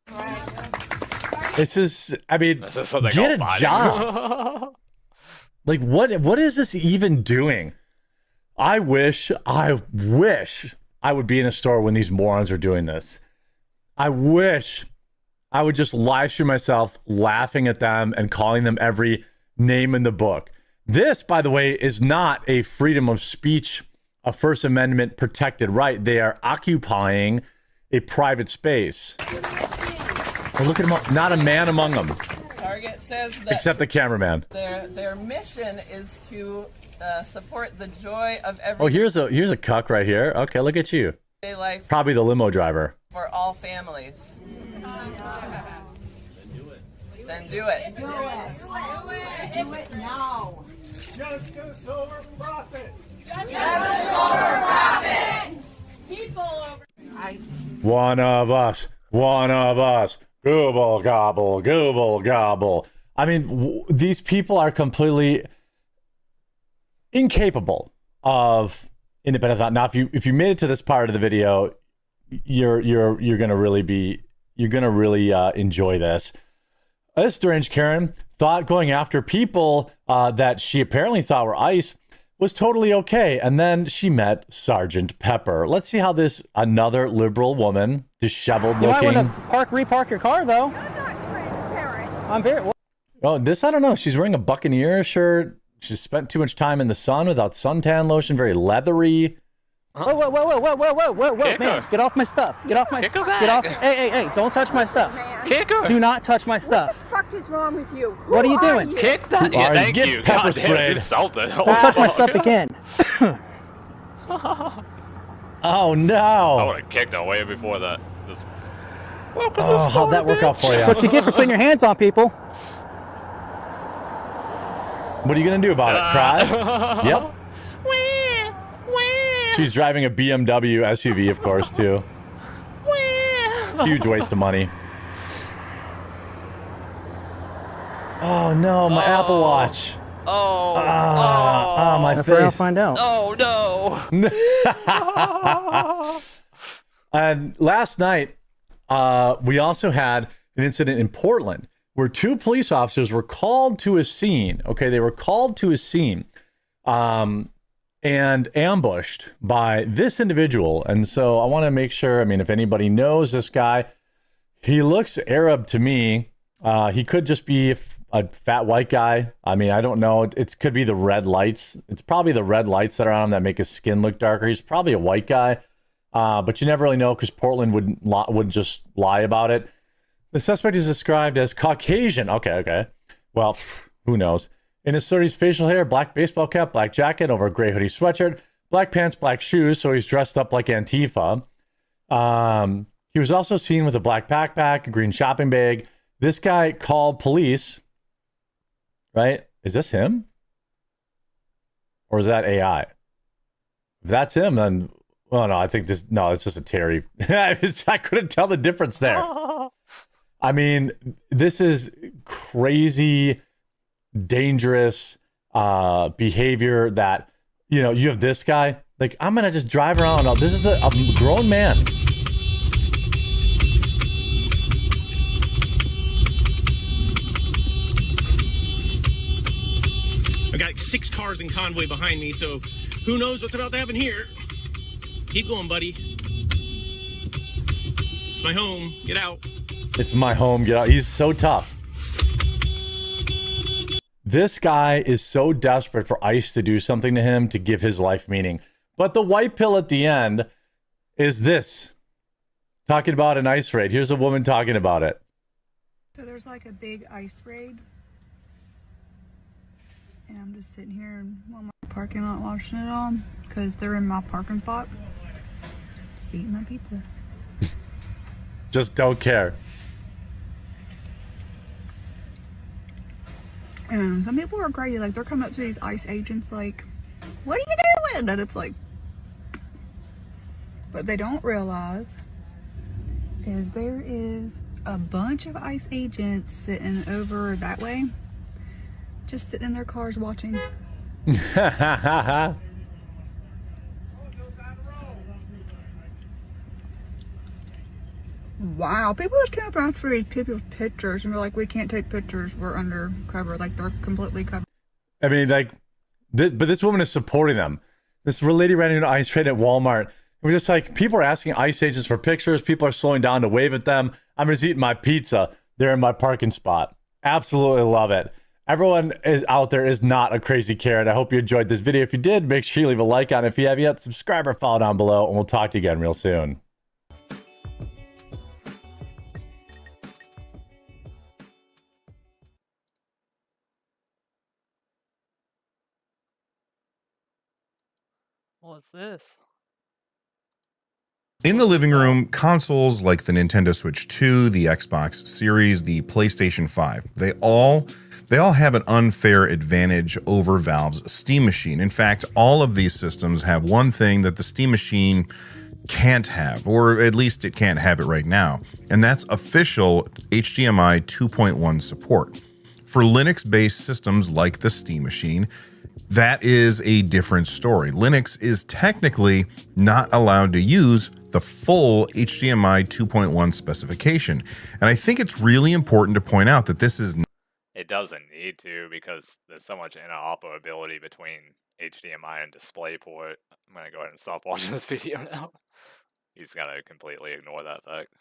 This is, I mean, get a job. Like, what is this even doing? I wish I would be in a store when these morons are doing this. I wish I would just live stream myself laughing at them and calling them every name in the book. This, by the way, is not a freedom of speech, a First Amendment protected right. They are occupying a private space. Well, look at them, not a man among them. Target says that except the cameraman. Their mission is to support the joy of every... Oh, here's a cuck right here. Okay, look at you. Life probably the limo driver. For all families. Then do it. Do it now. Justice over profit. Justice over profit. People over... One of us. Gooble gobble, gooble gobble. I mean, these people are completely incapable of independent thought. Now, if you made it to this part of the video, you're gonna really enjoy this. This deranged Karen thought going after people that she apparently thought were ICE was totally okay. And then she met Sergeant Pepper. Let's see how this another liberal woman, disheveled You looking. might want to repark your car, though. I'm not transparent. I'm very. Oh, this I don't know. She's wearing a Buccaneer shirt. She's spent too much time in the sun without suntan lotion. Very leathery. Whoa, whoa, whoa, whoa, whoa, whoa, whoa, whoa, Kick man! her. Get off my stuff! Get off my Kick her stuff! Get off! back. Hey! Don't touch my stuff! Kick her. Do not touch my stuff! What the fuck is wrong with you? What are you doing? You? Kick that. All Yeah, right, thank get you. pepper God damn, sprayed. you insulted. Don't touch my stuff again! Oh I no! would have kicked her way before that. Just, Oh, how'd that work out for you? That's what you get for putting your hands on people. What are you gonna do about it? Cry? Yep. She's driving a BMW SUV, of course, too. Huge waste of money. Oh no, my Apple Watch. My That's where I'll face. find out. oh no. And last night, we also had an incident in Portland where 2 police officers were called to a scene. Okay, they were called to a scene and ambushed by this individual. And so I want to make sure, I mean, if anybody knows this guy, he looks Arab to me. He could just be a fat white guy. I mean, I don't know. It could be the red lights. It's probably the red lights that are on him that make his skin look darker. He's probably a white guy. But you never really know because Portland would just lie about it. The suspect is described as Caucasian. Okay. Well, who knows? In his 30s, facial hair, black baseball cap, black jacket over a gray hoodie sweatshirt, black pants, black shoes, so he's dressed up like Antifa. He was also seen with a black backpack, a green shopping bag. This guy called police, right? Is this him? Or is that AI? If that's him, then... Well, no, I think this... No, it's just a Terry. I couldn't tell the difference there. I mean, this is crazy, dangerous behavior that, you have this guy. Like, I'm going to just drive around. This is a grown man. I got 6 cars in convoy behind me, so who knows what's about to happen here. Keep going, buddy. It's my home. Get out. It's my home. Get out. He's so tough. This guy is so desperate for ICE to do something to him to give his life meaning. But the white pill at the end is this. Talking about an ICE raid. Here's a woman talking about it. So there's like a big ICE raid. And I'm just sitting here in Walmart parking lot watching it all because they're in my parking spot. Just eating my pizza. Just don't care. And some people are crazy. Like, they're coming up to these ICE agents like, what are you doing? And it's like, what they don't realize is there is a bunch of ICE agents sitting over that way, just sitting in their cars watching. Wow, people just came up after these people's pictures and were like, we can't take pictures, we're undercover. Like, they're completely covered. I mean, like, but this woman is supporting them. This lady ran into an ICE raid at Walmart. We're just like, people are asking ICE agents for pictures. People are slowing down to wave at them. I'm just eating my pizza. They're in my parking spot. Absolutely love it. Everyone out there is not a crazy carrot. I hope you enjoyed this video. If you did, make sure you leave a like on it. If you have yet, subscribe or follow down below, and we'll talk to you again real soon. What's this? In the living room, consoles like the Nintendo Switch 2, the Xbox Series, the PlayStation 5, they all have an unfair advantage over Valve's Steam Machine. In fact, all of these systems have one thing that the Steam Machine can't have, or at least it can't have it right now, and that's official HDMI 2.1 support. For Linux-based systems like the Steam Machine, that is a different story. Linux is technically not allowed to use the full HDMI 2.1 specification. And I think it's really important to point out that this is... it doesn't need to because there's so much interoperability between HDMI and DisplayPort. I'm gonna go ahead and stop watching this video now. He's gonna completely ignore that fact.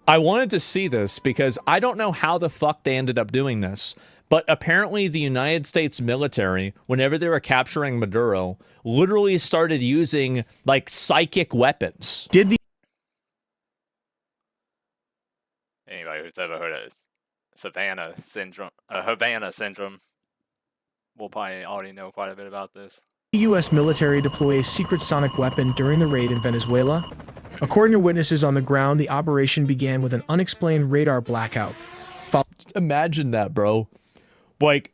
I wanted to see this because I don't know how the fuck they ended up doing this, but apparently the United States military, whenever they were capturing Maduro, literally started using, like, psychic weapons. Anybody who's ever heard of Havana syndrome will probably already know quite a bit about this. The U.S. military deployed a secret sonic weapon during the raid in Venezuela. According to witnesses on the ground, the operation began with an unexplained radar blackout. Just imagine that, bro. Like,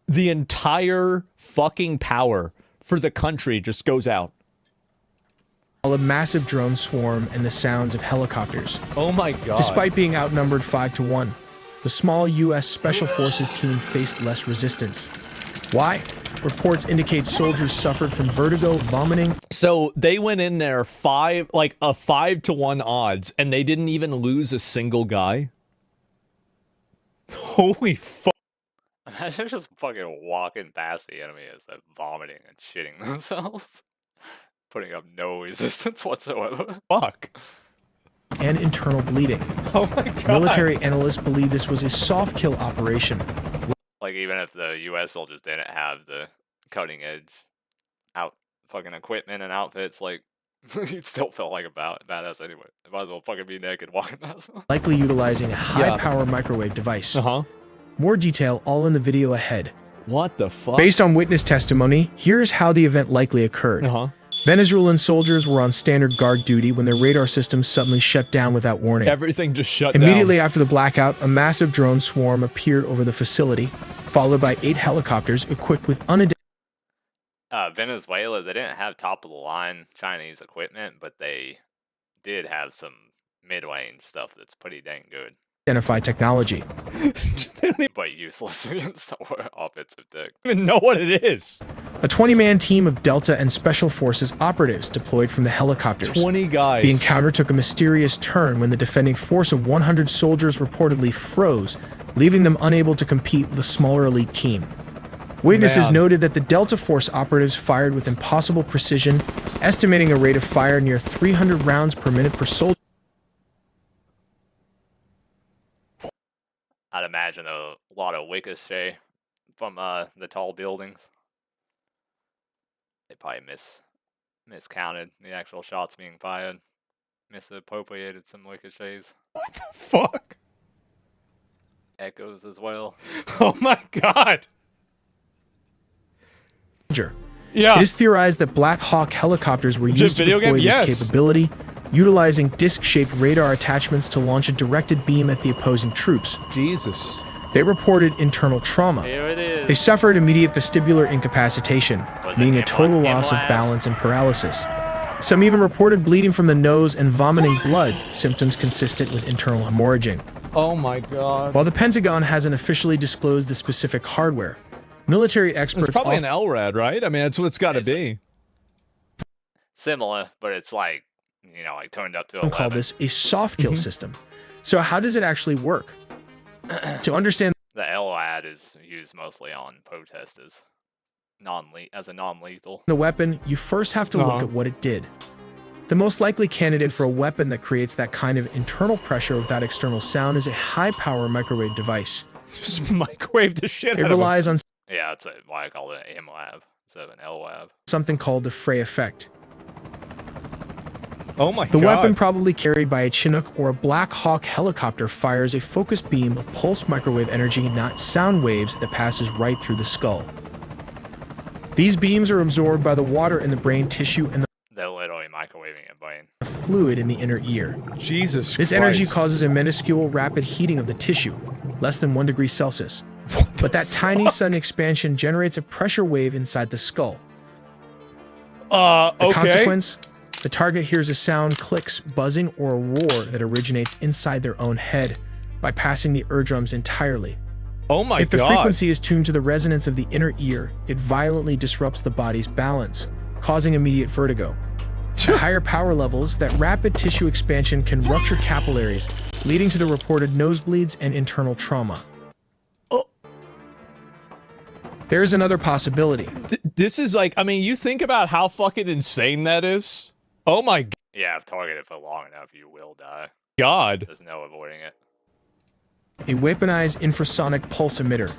the entire fucking power for the country just goes out. A massive drone swarm and the sounds of helicopters. Oh my god. Despite being outnumbered 5-1, the small U.S. Special Forces team faced less resistance. Why? Reports indicate soldiers suffered from vertigo, vomiting. So they went in there 5-to-1 odds, and they didn't even lose a single guy. Holy fuck. Imagine just fucking walking past the enemy as they're vomiting and shitting themselves. Putting up no resistance whatsoever. Fuck. And internal bleeding. Oh my god. Military analysts believe this was a soft kill operation. Like, even if the U.S. soldiers didn't have the cutting edge fucking equipment and outfits, like, you'd still feel like a badass anyway. You might as well fucking be naked walking past them. Likely utilizing a high-power microwave device. More detail all in the video ahead. What the fuck? Based on witness testimony, here's how the event likely occurred. Venezuelan soldiers were on standard guard duty when their radar systems suddenly shut down without warning. Everything just shut down. Immediately after the blackout, a massive drone swarm appeared over the facility, followed by 8 helicopters equipped with unidentified. Venezuela, they didn't have top-of-the-line Chinese equipment, but they did have some mid-range stuff that's pretty dang good. Technology. But useless against our offensive tech. I don't even know what it is. A 20-man team of Delta and Special Forces operatives deployed from the helicopters. 20 guys. The encounter took a mysterious turn when the defending force of 100 soldiers reportedly froze, leaving them unable to compete with a smaller elite team. Witnesses noted that the Delta Force operatives fired with impossible precision, estimating a rate of fire near 300 rounds per minute per soldier. I'd imagine a lot of ricochet from the tall buildings. They probably miscounted the actual shots being fired. Misappropriated some ricochets. What the fuck? Echoes as well. Oh my god. Yeah. It is theorized that Black Hawk helicopters were used to deploy this capability, utilizing disc-shaped radar attachments to launch a directed beam at the opposing troops. Jesus. They reported internal trauma. Here it is. They suffered immediate vestibular incapacitation, meaning a total loss of balance and paralysis. Some even reported bleeding from the nose and vomiting blood, symptoms consistent with internal hemorrhaging. Oh my god. While the Pentagon hasn't officially disclosed the specific hardware, military experts... It's probably an LRAD, right? I mean, that's what it's got to be. Similar, but it's like, you know, like turned up to 11. Call this a soft kill system. So how does it actually work? To understand... The LRAD is used mostly on protesters, as a non-lethal. The weapon, you first have to look at what it did. The most likely candidate for a weapon that creates that kind of internal pressure without external sound is a high-power microwave device. Just microwave the shit It out relies on... Yeah, that's why I call it an MLAV instead of an LWAV. Something called the fray effect. Oh my god. The weapon, probably carried by a Chinook or a Black Hawk helicopter, fires a focused beam of pulsed microwave energy, not sound waves, that passes right through the skull. These beams are absorbed by the water in the brain tissue and the They're literally microwaving your brain. Fluid in the inner ear. Jesus This Christ. energy causes a minuscule rapid heating of the tissue, less than 1 degree Celsius. But that tiny sudden expansion generates a pressure wave inside the skull. The consequence? The target hears a sound, clicks, buzzing, or a roar that originates inside their own head, bypassing the eardrums entirely. Oh my god. If the frequency is tuned to the resonance of the inner ear, it violently disrupts the body's balance, causing immediate vertigo. At higher power levels, that rapid tissue expansion can rupture capillaries, leading to the reported nosebleeds and internal trauma. There's another possibility. This is like, I mean, you think about how fucking insane that is. Oh my god. Yeah, if targeted for long enough, you will die. God. There's no avoiding it. A weaponized infrasonic pulse emitter.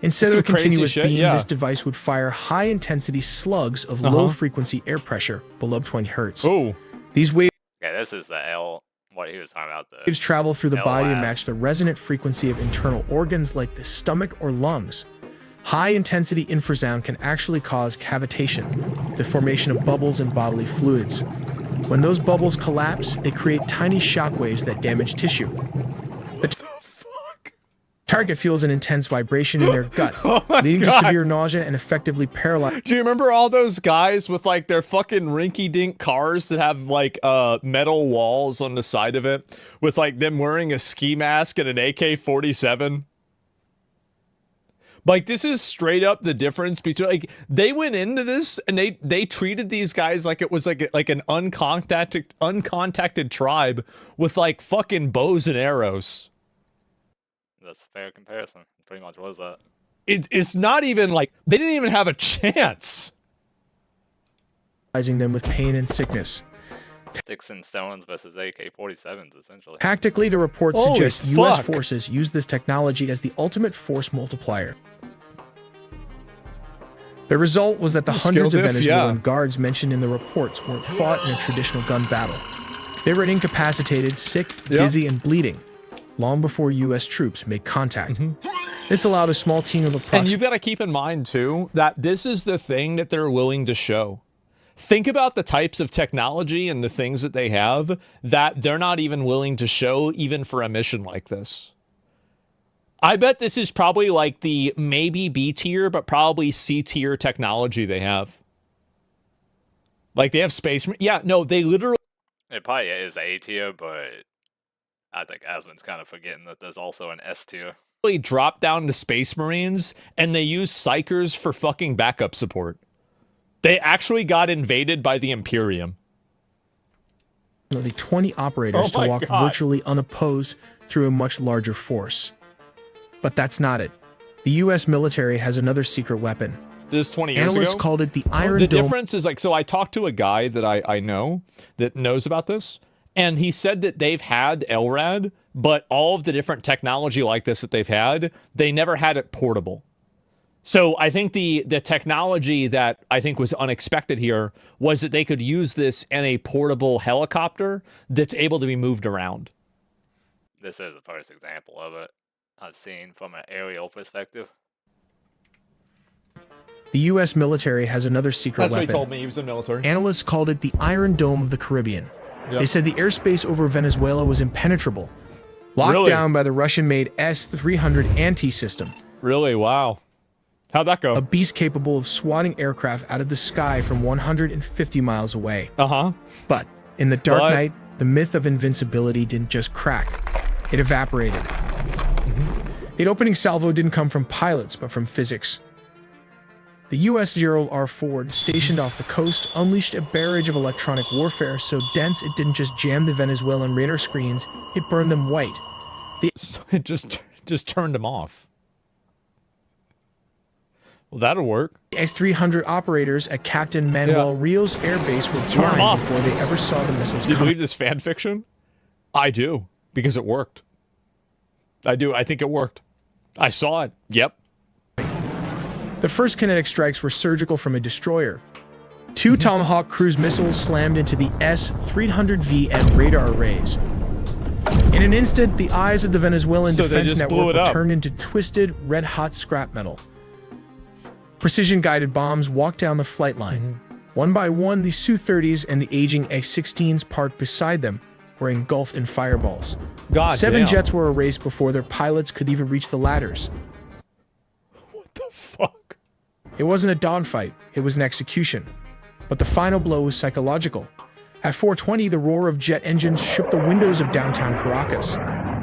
Instead Some of a continuous crazy shit, beam, yeah. this device would fire high-intensity slugs of low-frequency air pressure below 20 hertz. Oh. These waves Yeah, this is the what he was talking about. The waves travel through the body to LWAV. match the resonant frequency of internal organs like the stomach or lungs. High-intensity infrasound can actually cause cavitation, the formation of bubbles in bodily fluids. When those bubbles collapse, they create tiny shock waves that damage tissue. The target feels an intense vibration in their gut, leading to severe nausea and effectively paralyzing. Do you remember all those guys with like their fucking rinky-dink cars that have like metal walls on the side of it with like them wearing a ski mask and an AK-47? Like, this is straight up the difference between, like, they went into this and they treated these guys like it was like an uncontacted tribe with like fucking bows and arrows. That's a fair comparison. Pretty much was that. It's not even like they didn't even have a chance. Them with pain and sickness. Sticks and stones versus AK-47s, essentially. Tactically, the reports Holy suggest U.S. fuck. forces use this technology as the ultimate force multiplier. The result was that the hundreds of diff, Venezuelan guards mentioned in the reports weren't fought in a traditional gun battle. They were incapacitated, sick, dizzy, and bleeding, long before U.S. troops made contact. This allowed a small team of And approximately... you've got to keep in mind, too, that this is the thing that they're willing to show. Think about the types of technology and the things that they have that they're not even willing to show even for a mission like this. I bet this is probably like the maybe B tier, but probably C tier technology they have. Like they have space. Yeah, no, they literally. It probably is A tier, but I think Asmon's kind of forgetting that there's also an S tier. Drop down to Space Marines and they use psychers for fucking backup support. They actually got invaded by the Imperium. 20 operators to walk virtually unopposed through a much larger force. But that's not it. The U.S. military has another secret weapon. This 20 years ago? Analysts called it the Iron The Dome. difference is like, so I talked to a guy that I know that knows about this, and he said that they've had LRAD, but all of the different technology like this that they've had, they never had it portable. So I think the technology that I think was unexpected here was that they could use this in a portable helicopter that's able to be moved around. This is the first example of it I've seen from an aerial perspective. The U.S. military has another secret That's weapon. what he told me. He was in the military. Analysts called it the Iron Dome of the Caribbean. Yep. They said the airspace over Venezuela was impenetrable, locked Really? down by the Russian-made S-300 anti-system. Really? Wow. How'd that go? A beast capable of swatting aircraft out of the sky from 150 miles away. Uh-huh. But in the dark night, the myth of invincibility didn't just crack. It evaporated. The opening salvo didn't come from pilots, but from physics. The U.S. Gerald R. Ford, stationed off the coast, unleashed a barrage of electronic warfare so dense it didn't just jam the Venezuelan radar screens, it burned them white. So it just turned them off. Well, that'll work. The S-300 operators at Captain Manuel Rios Air Base were Turn 'em blind off. before they ever saw the missiles Do you coming. believe this fan fiction? I do, because it worked. I do. I think it worked. I saw it. Yep. The first kinetic strikes were surgical from a destroyer. Two Tomahawk cruise missiles slammed into the S-300V and radar arrays. In an instant, the eyes of the Venezuelan So they defense just blew network it were up. turned into twisted, red-hot scrap metal. Precision-guided bombs walked down the flight line. One by one, the Su-30s and the aging X-16s parked beside them were engulfed in fireballs. God 7 damn. jets were erased before their pilots could even reach the ladders. What the fuck? It wasn't a dogfight, it was an execution. But the final blow was psychological. At 4:20, the roar of jet engines shook the windows of downtown Caracas.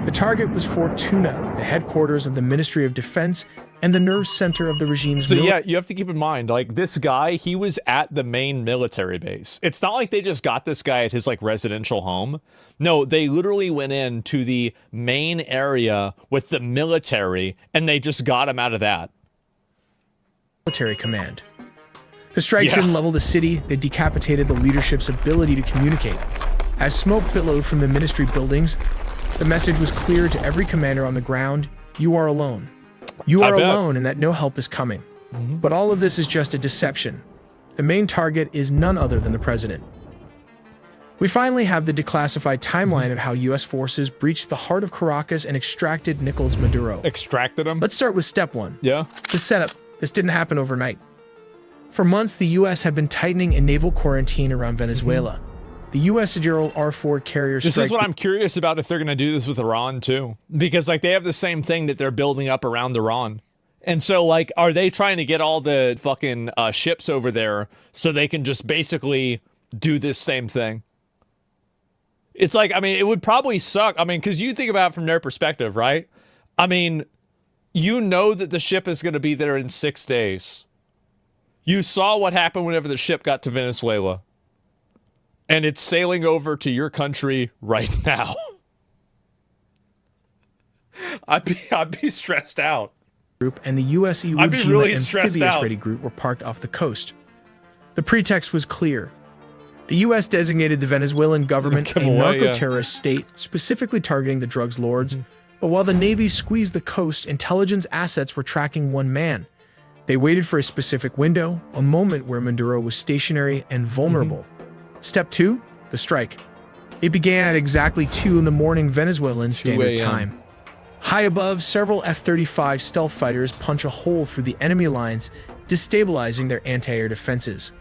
The target was Fortuna, the headquarters of the Ministry of Defense and the nerve center of the regime's So yeah, you have to keep in mind, like, this guy, he was at the main military base. It's not like they just got this guy at his, like, residential home. No, they literally went into the main area with the military, and they just got him out of that. military command. The strikes didn't level the city, they decapitated the leadership's ability to communicate. As smoke billowed from the ministry buildings, the message was clear to every commander on the ground: you are alone. You are alone, and that no help is coming. But all of this is just a deception. The main target is none other than the president. We finally have the declassified timeline of how U.S. forces breached the heart of Caracas and extracted Nicolas Maduro. Extracted him? Let's start with step 1. Yeah. The setup. This didn't happen overnight. For months, the U.S. had been tightening a naval quarantine around Venezuela. The U.S. Gerald R. Ford carrier This strike is what I'm curious about, if they're going to do this with Iran, too. Because, like, they have the same thing that they're building up around Iran. And so, like, are they trying to get all the fucking ships over there so they can just basically do this same thing? It's like, I mean, it would probably suck. I mean, because you think about it from their perspective, right? I mean, you know that the ship is going to be there in 6 days. You saw what happened whenever the ship got to Venezuela. And it's sailing over to your country right now. I'd be stressed out. Group and the U.S. Iwo I'd be Jima really stressed amphibious out. ready group were parked off the coast. The pretext was clear. The U.S. designated the Venezuelan government a Come away, narco-terrorist state, specifically targeting the drugs lords. But while the Navy squeezed the coast, intelligence assets were tracking one man. They waited for a specific window, a moment where Maduro was stationary and vulnerable. Step 2, the strike. It began at exactly 2 in the morning Venezuelan 2 Standard a.m. Time. High above, several F-35 stealth fighters punch a hole through the enemy lines, destabilizing their anti-air defenses.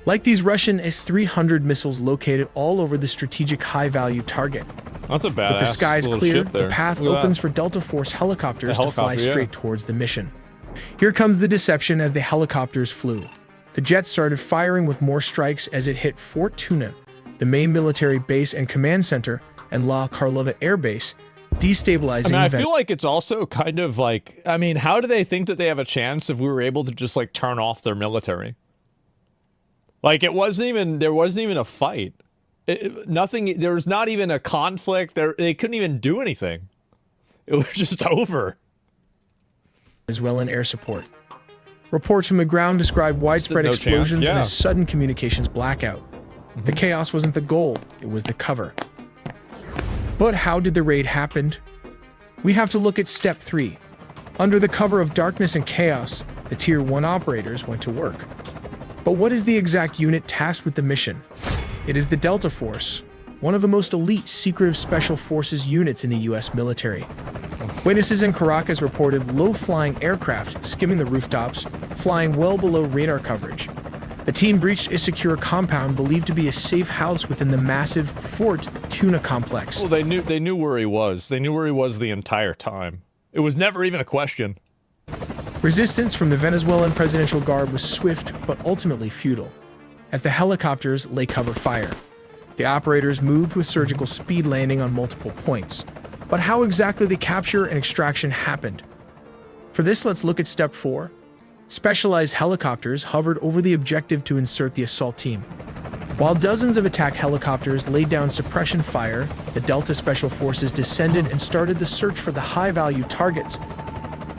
Like these Russian S-300 missiles located all over the strategic high-value target. That's a badass With the skies little clear, ship there. the path Look at opens that. for Delta Force helicopters The to fly helicopter, yeah. straight towards the mission. Here comes the deception as the helicopters flew. The jets started firing with more strikes as it hit Fort Tuna, the main military base and command center, and La Carlota Air Base, destabilizing I mean, I Ven- feel like it's also kind of like, I mean, how do they think that they have a chance if we were able to just, like, turn off their military? Like, there wasn't even a fight. Nothing, there was not even a conflict. They couldn't even do anything. It was just over. Venezuelan air support. Reports from the ground describe widespread no explosions chance, and yeah. a sudden communications blackout. The chaos wasn't the goal, it was the cover. But how did the raid happen? We have to look at step 3. Under the cover of darkness and chaos, the Tier 1 operators went to work. But what is the exact unit tasked with the mission? It is the Delta Force, one of the most elite secretive special forces units in the US military. Witnesses in Caracas reported low-flying aircraft skimming the rooftops, flying well below radar coverage. The team breached a secure compound believed to be a safe house within the massive Fort Tuna complex. Well, they knew where he was. They knew where he was the entire time. It was never even a question. Resistance from the Venezuelan Presidential Guard was swift but ultimately futile, as the helicopters lay cover fire. The operators moved with surgical speed, landing on multiple points. But how exactly the capture and extraction happened? For this, let's look at step 4. Specialized helicopters hovered over the objective to insert the assault team. While dozens of attack helicopters laid down suppression fire, the Delta Special Forces descended and started the search for the high-value targets.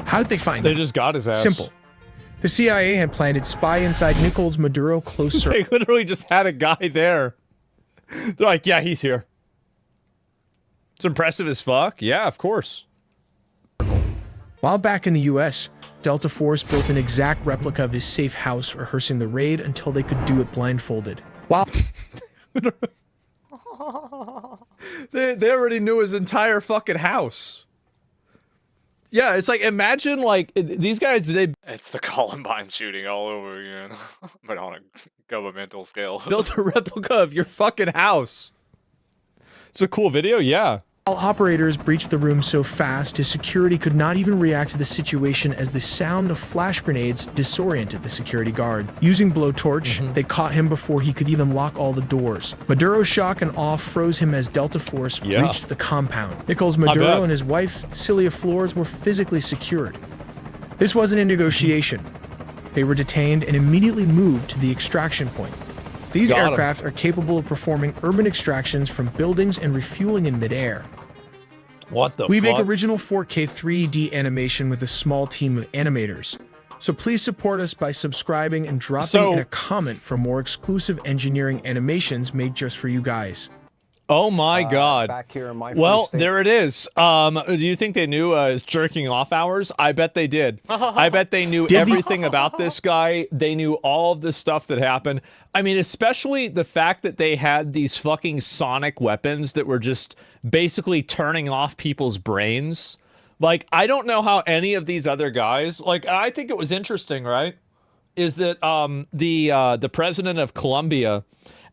How did they find them? They just got his ass. Simple. The CIA had planted spy inside Nicolás Maduro close circle. They literally just had a guy there. They're like, yeah, he's here. It's impressive as fuck. Yeah, of course. While back in the U.S., Delta Force built an exact replica of his safe house, rehearsing the raid until they could do it blindfolded. Wow. They already knew his entire fucking house. Yeah, it's like, imagine, like, these guys, It's the Columbine shooting all over again, but on a governmental scale. built a replica of your fucking house. It's a cool video, yeah. While operators breached the room so fast, his security could not even react to the situation as the sound of flash grenades disoriented the security guard. Using blowtorch, they caught him before he could even lock all the doors. Maduro's shock and awe froze him as Delta Force reached the compound. Nicolás Maduro and his wife, Celia Flores, were physically secured. This wasn't a negotiation. They were detained and immediately moved to the extraction point. These aircraft are capable of performing urban extractions from buildings and refueling in midair. What the fuck? We make original 4K 3D animation with a small team of animators. So please support us by subscribing and dropping in a comment for more exclusive engineering animations made just for you guys. Oh my god. Back here in my well, free state. there it is. Do you think they knew his jerking off hours? I bet they did. I bet they knew everything about this guy. They knew all of the stuff that happened. I mean, especially the fact that they had these fucking sonic weapons that were just basically turning off people's brains. Like, I don't know how any of these other guys, like, I think it was interesting, right? Is that the president of Colombia,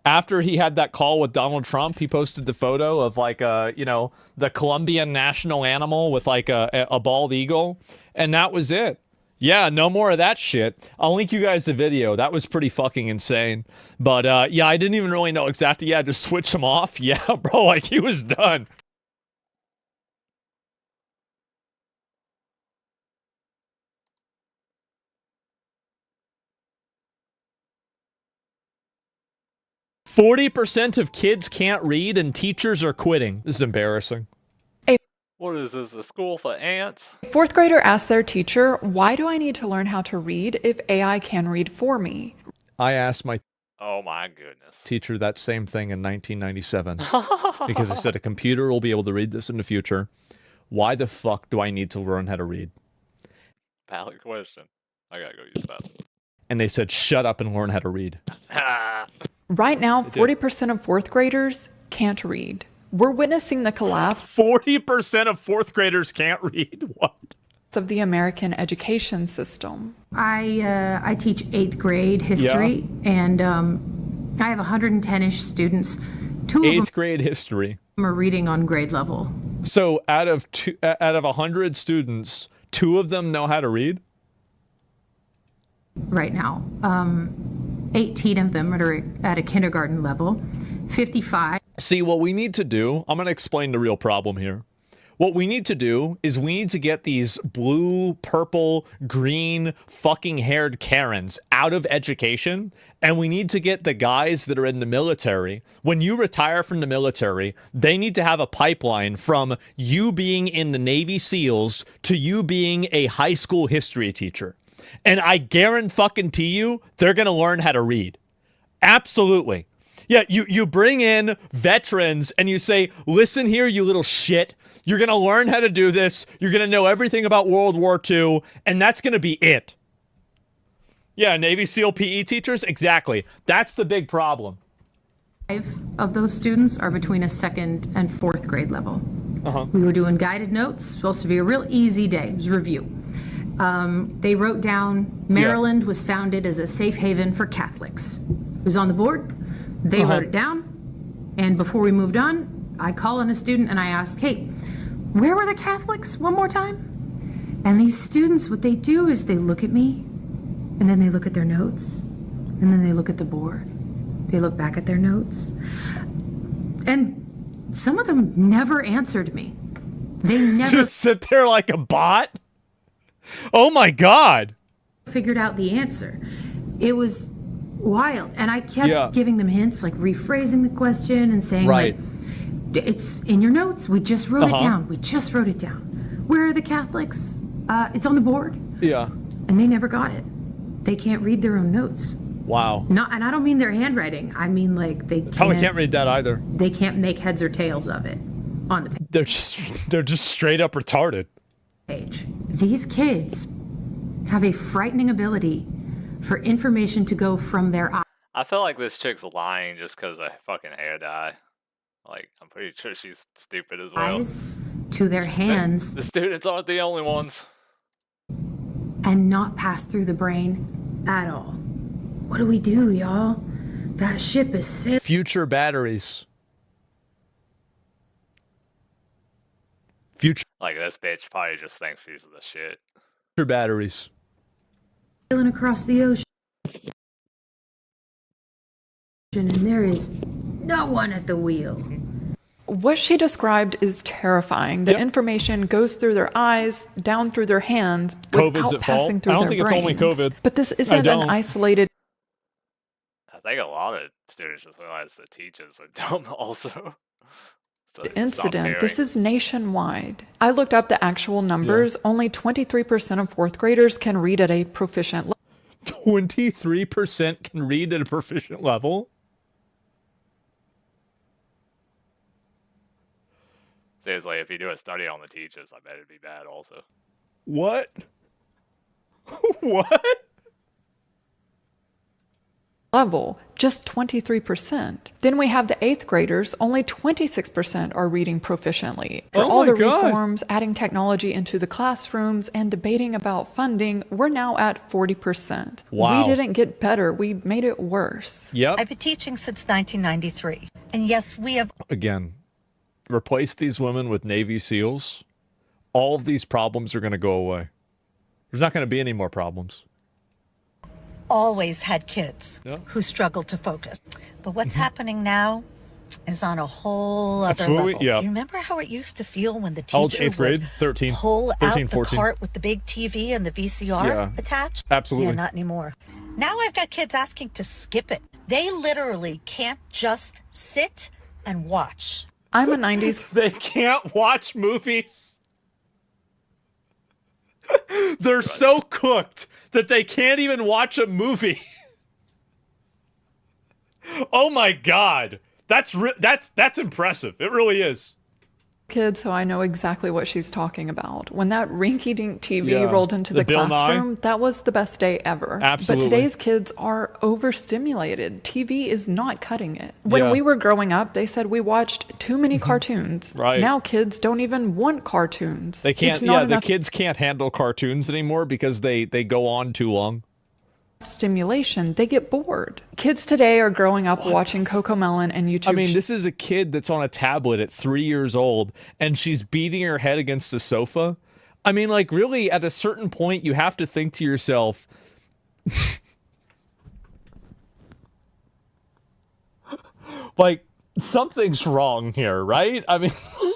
after he had that call with Donald Trump, he posted the photo of, like, you know, the Colombian national animal with, like, a bald eagle. And that was it. Yeah, no more of that shit. I'll link you guys the video. That was pretty fucking insane. But, yeah, I didn't even really know exactly. Yeah, just switch him off. Yeah, bro, like, he was done. %40 of kids can't read and teachers are quitting. This is embarrassing. What is this, a school for ants? Fourth grader asked their teacher, "Why do I need to learn how to read if AI can read for me?" I asked my Oh my goodness. teacher that same thing in 1997 because I said a computer will be able to read this in the future. Why the fuck do I need to learn how to read? Valid question. I gotta go use the bathroom. And they said, shut up and learn how to read. Right now, 40% of fourth graders can't read. We're witnessing the collapse 40% of fourth graders can't read? What? of the American education system. I teach 8th grade history, and I have 110-ish students. 8th grade history. Are reading on grade level. So out of 100 students, 2 of them know how to read? Right now. 18 of them are at a kindergarten level. 55. See, what we need to do, I'm going to explain the real problem here. What we need to do is we need to get these blue, purple, green, fucking haired Karens out of education, and we need to get the guys that are in the military. When you retire from the military, they need to have a pipeline from you being in the Navy SEALs to you being a high school history teacher. And I guarantee you, they're going to learn how to read. Absolutely. Yeah, you bring in veterans and you say, listen here, you little shit. You're going to learn how to do this. You're going to know everything about World War II, and that's going to be it. Yeah, Navy SEAL PE teachers? Exactly. That's the big problem. 5 of those students are between a 2nd and 4th grade level. We were doing guided notes, supposed to be a real easy day. It was review. They wrote down Maryland was founded as a safe haven for Catholics. It was on the board. They wrote it down. And before we moved on, I call on a student and I ask, hey, where were the Catholics one more time? And these students, what they do is they look at me and then they look at their notes and then they look at the board. They look back at their notes. And some of them never answered me. They never just sit there like a bot. Oh my God. Figured out the answer. It was wild. And I kept giving them hints, like rephrasing the question and saying, like, it's in your notes. We just wrote it down. We just wrote it down. Where are the Catholics? It's on the board. Yeah. And they never got it. They can't read their own notes. Wow. Not, and I don't mean their handwriting. I mean, like, they probably can't read that either. They can't make heads or tails of it on the page. They're just straight up retarded. These kids have a frightening ability for information to go from their eyes. I feel like this chick's lying just because of fucking hair dye. Like, I'm pretty sure she's stupid as well. To their hands. The students aren't the only ones. And not pass through the brain at all. What do we do, y'all? That ship is sailing. Future batteries. Future. Like, this bitch probably just thinks she's the shit. Future batteries. Sailing across the ocean. And there is no one at the wheel. What she described is terrifying. The information goes through their eyes, down through their hands, COVID's without at passing fault. through I don't their think it's only brains. COVID. But this isn't an isolated I think a lot of students just realize the teachers are dumb also. So they stop incident. caring. This is nationwide. I looked up the actual numbers. Only 23% of fourth graders can read at a proficient level. 23% can read at a proficient level? Seriously, if you do a study on the teachers, I bet it'd be bad also. What? What? Level, just 23%. Then we have the 8th graders, only 26% are reading proficiently. For all the reforms, adding technology into the classrooms, and debating about funding, we're now at 40%. Wow. We didn't get better, we made it worse. Yep. I've been teaching since 1993. And yes, we have... Again, replace these women with Navy SEALs, all of these problems are going to go away. There's not going to be any more problems. always had kids who struggled to focus. But what's happening now is on a whole other level. Yeah. You remember how it used to feel when the How old's teacher 8th grade? would 13, pull 13, out 14. the cart with the big TV and the VCR attached? Absolutely. Yeah, not anymore. Now I've got kids asking to skip it. They literally can't just sit and watch. I'm a 90s. They can't watch movies. They're so cooked that they can't even watch a movie. Oh my God. That's impressive. It really is. Kid, so I know exactly what she's talking about. When that rinky-dink TV rolled into the Bill classroom, Nye? that was the best day ever. Absolutely. But today's kids are overstimulated. TV is not cutting it. When Yeah. we were growing up, they said we watched too many cartoons. Right. Now kids don't even want cartoons. They can't. It's not The enough kids can't handle cartoons anymore because they go on too long. stimulation. They get bored. Kids today are growing up watching Cocomelon and YouTube. I mean, this is a kid that's on a tablet at 3 years old, and she's beating her head against the sofa. I mean, like, really, at a certain point, you have to think to yourself, like, something's wrong here, right? I mean,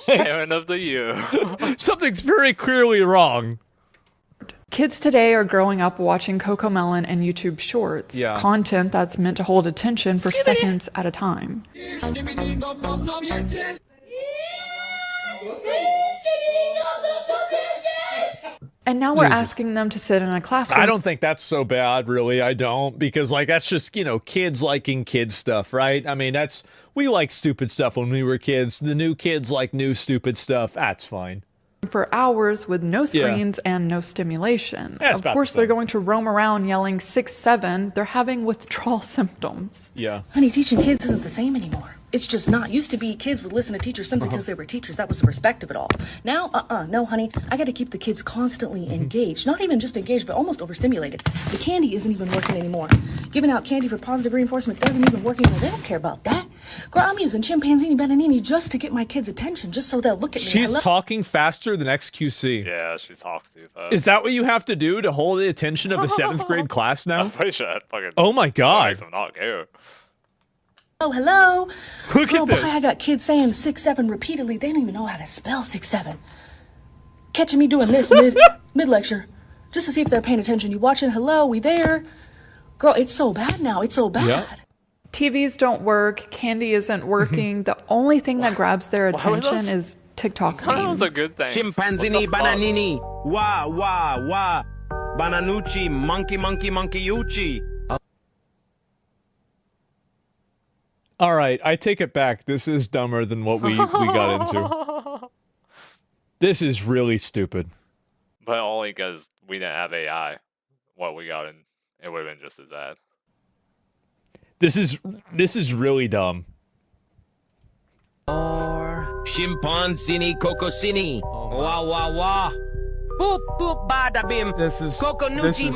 Parent of the year. something's very clearly wrong. Kids today are growing up watching Cocomelon and YouTube Shorts, Yeah. content that's meant to hold attention for seconds at a time. And now we're asking them to sit in a classroom. I don't think that's so bad, really. I don't, because like that's just, you know, kids liking kids stuff, right? I mean, we like stupid stuff when we were kids. The new kids like new stupid stuff. That's fine. for hours with no screens and no stimulation. Yeah, it's of about course, the they're same. going to roam around yelling 6, 7. They're having withdrawal symptoms. Yeah. Honey, teaching kids isn't the same anymore. It's just not. Used to be kids would listen to teachers simply because they were teachers. That was the respect of it all. Now, no, honey. I got to keep the kids constantly engaged. Not even just engaged, but almost overstimulated. The candy isn't even working anymore. Giving out candy for positive reinforcement doesn't even work anymore. They don't care about that. Girl, I'm using chimpanzini bananini just to get my kids' attention, just so they'll look at me. She's talking faster than XQC. Yeah, she talks too fast. Is that what you have to do to hold the attention of a 7th grade class now? I'm pretty sure that fucking. Oh my god. Makes them not care. Oh, hello. Look Girl, at this. boy, I got kids saying 6, 7 repeatedly. They don't even know how to spell 6, 7. Catching me doing this mid lecture, just to see if they're paying attention. You watching? Hello, we there? Girl, it's so bad now. It's so bad. Yep. TVs don't work. Candy isn't working. The only thing that grabs their attention is TikTok memes. Those are good things. Chimpanzini bananini. Wah, wah, wah. Bananucci, monkey, monkey, monkey, uchi. All right, I take it back. This is dumber than what we got into. This is really stupid. But only because we didn't have AI. What we got in, it would have been just as bad. This is really dumb. Or chimpanzini, cocosini. Wah, wah, wah. Boop, boop, bada bim. This is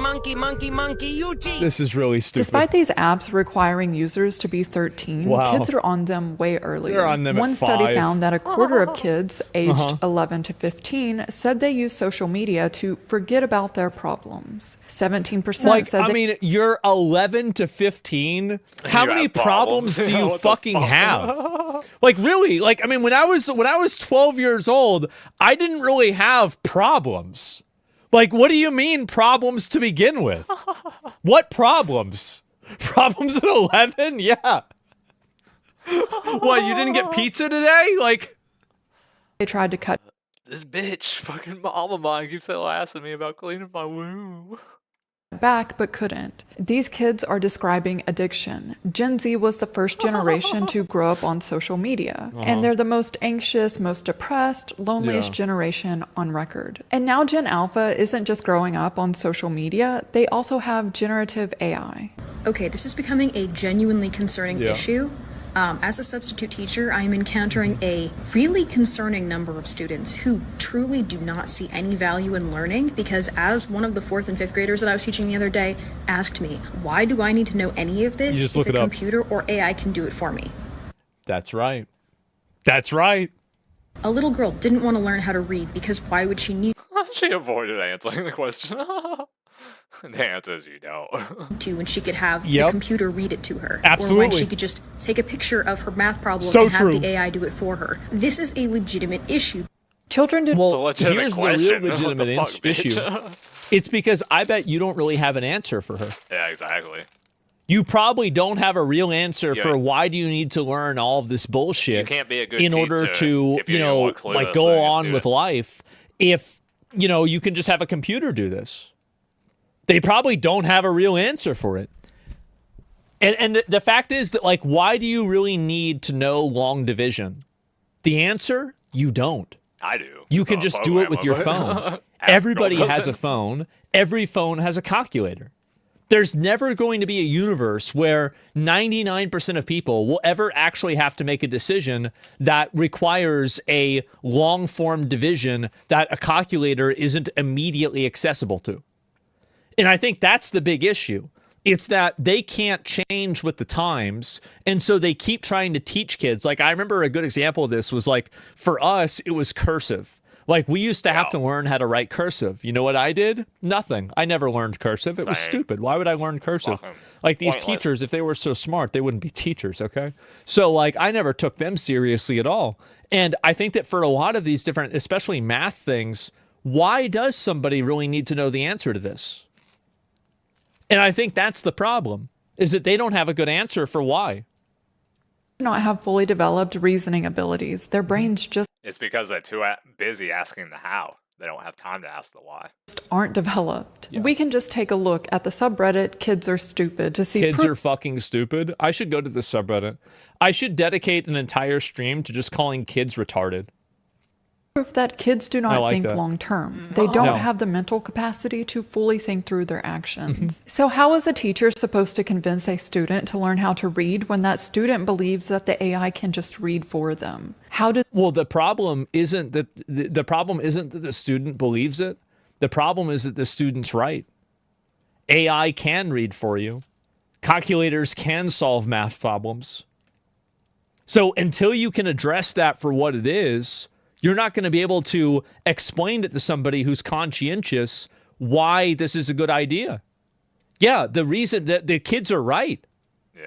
monkey, monkey, monkey, uchi. This is really stupid. Despite these apps requiring users to be 13, Wow. kids are on them way earlier. They're on them at One study 5. found that a quarter of kids aged Uh-huh. 11 to 15 said they use social media to forget about their problems. 17% Like, said I mean, you're 11 to 15. How You many have problems problems. do you What the fucking fuck? have? Like, really? Like, I mean, when I was 12 years old, I didn't really have problems. Like, what do you mean problems to begin with? What problems? Problems at 11? Yeah. What, you didn't get pizza today? Like, they tried to cut This bitch, fucking mom of mine, keeps asking me about cleaning my womb. back but couldn't. These kids are describing addiction. Gen Z was the first generation to grow up on social media, and they're the most anxious, most depressed, loneliest Yeah. generation on record. And now Gen Alpha isn't just growing up on social media, they also have generative AI. Okay, this is becoming a genuinely concerning Yeah. issue. As a substitute teacher, I am encountering a really concerning number of students who truly do not see any value in learning because, as one of the 4th and 5th graders that I was teaching the other day asked me, why do I need to know any of You this just if look a it up. computer or AI can do it for me? that's right. That's right. A little girl didn't want to learn how to read because why would she need She avoided answering the question. The answer is you don't. to when she could have Yep. the computer read it to her? Or when Absolutely. she could just take a picture of her math problem So and have true. the AI do it for her. This is a legitimate issue. Children do Well, legitimate here's question. the real What the legitimate fuck, bitch? issue. It's because I bet you don't really have an answer for her. Yeah, exactly. You probably don't have a real answer Yeah. for why do you need to learn all of this bullshit You can't be a good in order teacher to, if you don't know, want clueless like go and a on with student. life if, you can just have a computer do this. They probably don't have a real answer for it. And the fact is that, like, why do you really need to know long division? The answer, you don't. I do. You It's can not a just do it with your programmer, phone. but- Everybody Ask has a Bill phone. Every phone has a calculator. There's never going to be a universe where 99% of people will ever actually have to make a decision that requires a long-form division that a calculator isn't immediately accessible to. And I think that's the big issue. It's that they can't change with the times, and so they keep trying to teach kids. Like, I remember a good example of this was, like, for us, it was cursive. Like, we used to have to learn how to write cursive. You know what I did? Nothing. I never learned cursive. It was Same. stupid. Why would I learn cursive? Fucking Like, these pointless. teachers, if they were so smart, they wouldn't be teachers, okay? So, like, I never took them seriously at all. And I think that for a lot of these different, especially math things, why does somebody really need to know the answer to this? And I think that's the problem, is that they don't have a good answer for why. Not have fully developed reasoning abilities. Their brains just It's because they're too busy asking the how. They don't have time to ask the why. aren't developed. We can just take a look at the subreddit Kids Are Stupid to see Kids are fucking stupid. I should go to the subreddit. I should dedicate an entire stream to just calling kids retarded. proof that kids do not like think that. long term. They don't No. have the mental capacity to fully think through their actions. So how is a teacher supposed to convince a student to learn how to read when that student believes that the AI can just read for them? Well, the problem isn't that the problem isn't that the student believes it. The problem is that the student's right. AI can read for you. Calculators can solve math problems. So until you can address that for what it is, you're not going to be able to explain it to somebody who's conscientious why this is a good idea. Yeah, the reason that the kids are right.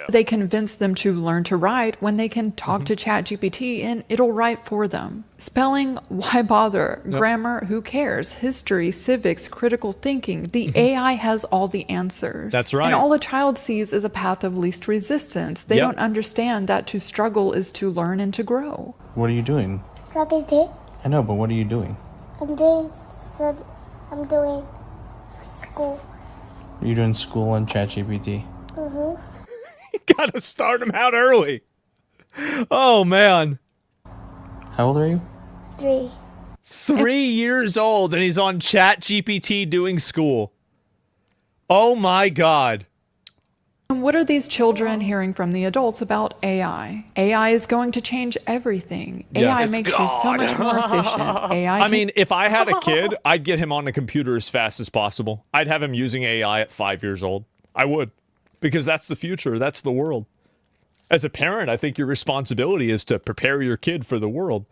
They convince them to learn to write when they can talk to ChatGPT and it'll write for them. Spelling, why bother? Yep. Grammar, who cares? History, civics, critical thinking. The AI has all the answers. That's right. And all a child sees is a path of least resistance. They Yep. don't understand that to struggle is to learn and to grow. What are you doing? GPT. I know, but what are you doing? I'm doing school. Are you doing school on ChatGPT? Mm-hmm. Gotta start them out early. Oh, man. How old are you? 3. 3 years old and he's on ChatGPT doing school. Oh, my God. And what are these children hearing from the adults about AI? AI is going to change everything. Yeah. AI It's makes you so much more efficient. AI I mean, if I had a kid, I'd get him on the computer as fast as possible. I'd have him using AI at 5 years old. I would. Because that's the future. That's the world. As a parent, I think your responsibility is to prepare your kid for the world.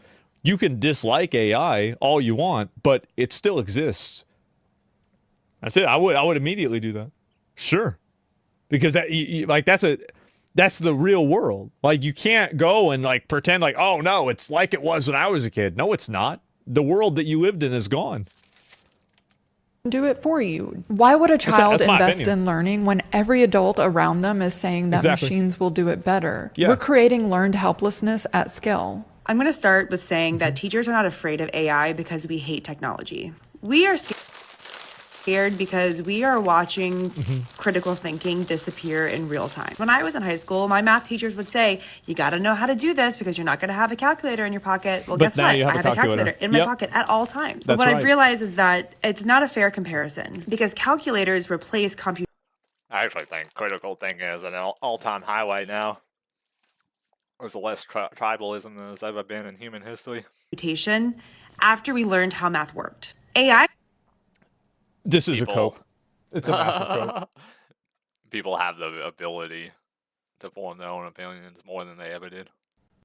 You can dislike AI all you want, but it still exists. That's it. I would immediately do that. Sure. Because that's the real world. Like, you can't go and like pretend like, oh no, it's like it was when I was a kid. No, it's not. The world that you lived in is gone. do it for you. Why would a child that's my invest opinion. in learning when every adult around them is saying that Exactly. machines will do it better? Yeah. We're creating learned helplessness at scale. I'm going to start with saying that teachers are not afraid of AI because we hate technology. We are scared because we are watching critical thinking disappear in real time. When I was in high school, my math teachers would say, you got to know how to do this because you're not going to have a calculator in your pocket. Well, But guess now what? you have I a have a calculator. calculator in my Yep. pocket at all times. That's what right. I've realized is that it's not a fair comparison because calculators replace computation. I actually think critical thinking is an all-time highlight now. There's less tribalism than there's ever been in human history. After we learned how math worked. AI. This is a cope. It's a massive cope. People have the ability to form their own opinions more than they ever did.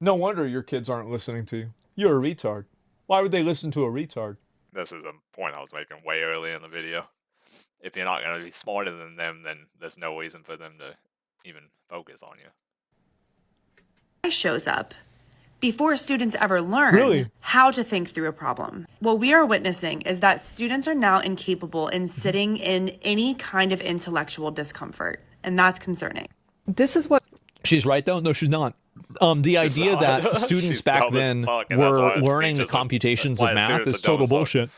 No wonder your kids aren't listening to you. You're a retard. Why would they listen to a retard? This is a point I was making way earlier in the video. If you're not going to be smarter than them, then there's no reason for them to even focus on you. Shows up before students ever learn Really? how to think through a problem. What we are witnessing is that students are now incapable in sitting in any kind of intellectual discomfort, and that's concerning. This is what She's right, though. No, she's not. The idea not. that students She's back dumb as then fuck, and that's why were learning the teachers are- computations why of the math students is are dumb total as fuck. bullshit.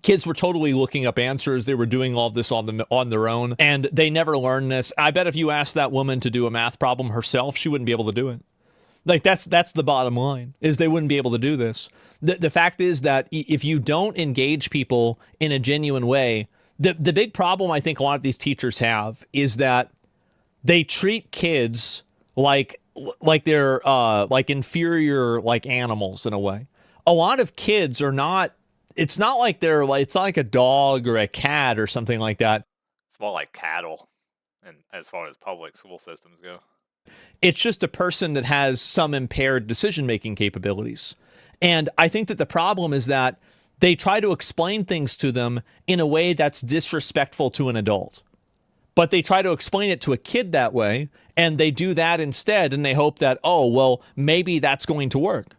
Kids were totally looking up answers. They were doing all this on their own, and they never learned this. I bet if you asked that woman to do a math problem herself, she wouldn't be able to do it. Like, that's the bottom line, is they wouldn't be able to do this. The fact is that if you don't engage people in a genuine way, the big problem I think a lot of these teachers have is that they treat kids like they're like inferior like animals in a way. A lot of kids are not. It's not like they're like, it's not like a dog or a cat or something like that. It's more like cattle, and as far as public school systems go. It's just a person that has some impaired decision-making capabilities. And I think that the problem is that they try to explain things to them in a way that's disrespectful to an adult. But they try to explain it to a kid that way, and they do that instead, and they hope that, oh, well, maybe that's going to work.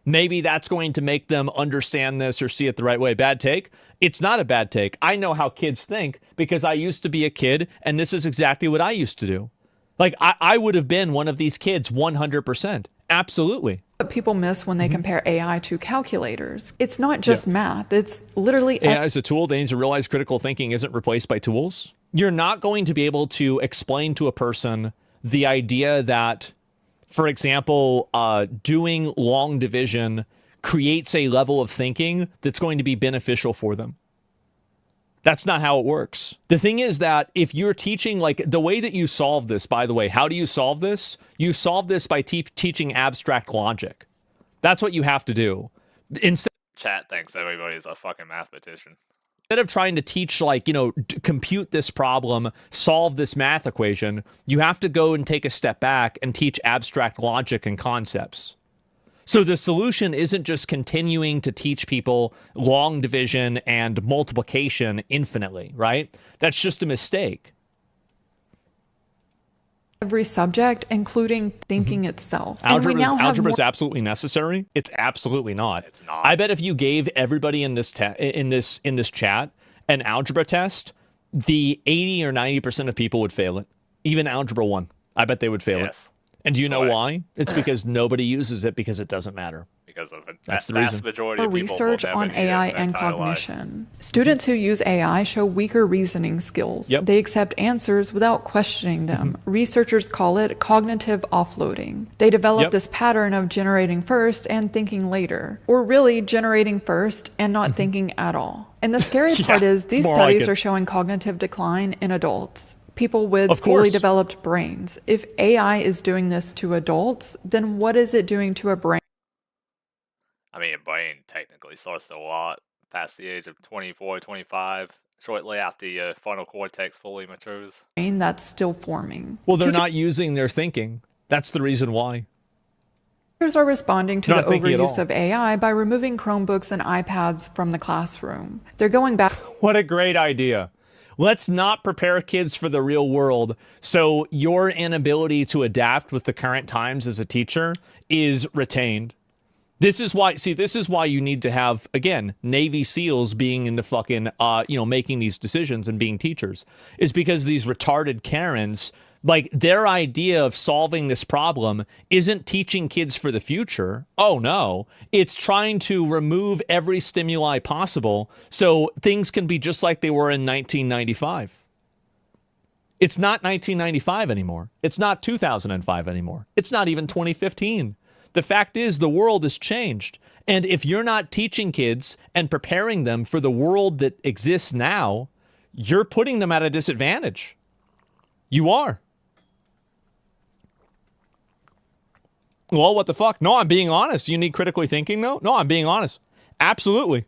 Maybe that's going to make them understand this or see it the right way. Bad take? It's not a bad take. I know how kids think because I used to be a kid, and this is exactly what I used to do. Like, I would have been one of these kids 100%. Absolutely. what people miss when they compare AI to calculators. It's not just math. It's literally AI is a tool. They need to realize critical thinking isn't replaced by tools. You're not going to be able to explain to a person the idea that, for example, doing long division creates a level of thinking that's going to be beneficial for them. That's not how it works. The thing is that if you're teaching, like the way that you solve this, by the way, how do you solve this? You solve this by teaching abstract logic. That's what you have to do. Chat thinks everybody's a fucking mathematician. Instead of trying to teach, like, compute this problem, solve this math equation, you have to go and take a step back and teach abstract logic and concepts. So the solution isn't just continuing to teach people long division and multiplication infinitely, right? That's just a mistake. Every subject, including thinking itself. And we now have Algebra is absolutely necessary. It's absolutely not. It's not. I bet if you gave everybody in this chat an algebra test, the 80 or 90% of people would fail it. Even algebra 1. I bet they would fail it. And do you know why? It's because nobody uses it because it doesn't matter. Because of it. That's the vast reason. majority of people research will never on need AI it in and their entire life. cognition. Students who use AI show weaker reasoning skills. Yep. They accept answers without questioning them. Researchers call it cognitive offloading. They develop this pattern of generating first and thinking later, or really generating first and not thinking at all. And the scary part is these studies are showing cognitive decline in adults. People with fully developed brains. If AI is doing this to adults, then what is it doing to a brain? I mean, your brain technically starts to rot past the age of 24, 25, shortly after your frontal cortex fully matures. That's still forming. Well, they're not using their thinking. That's the reason why. Teachers are responding to the Not thinking at overuse all. of AI by removing Chromebooks and iPads from the classroom. They're going back. What a great idea. Let's not prepare kids for the real world, so your inability to adapt with the current times as a teacher is retained. This is why you need to have, again, Navy SEALs being into fucking, making these decisions and being teachers. Is because these retarded Karens, like, their idea of solving this problem isn't teaching kids for the future. Oh, no. It's trying to remove every stimuli possible so things can be just like they were in 1995. It's not 1995 anymore. It's not 2005 anymore. It's not even 2015. The fact is, the world has changed. And if you're not teaching kids and preparing them for the world that exists now, you're putting them at a disadvantage. You are. Well, what the fuck? No, I'm being honest. You need critically thinking, though? No, I'm being honest. Absolutely.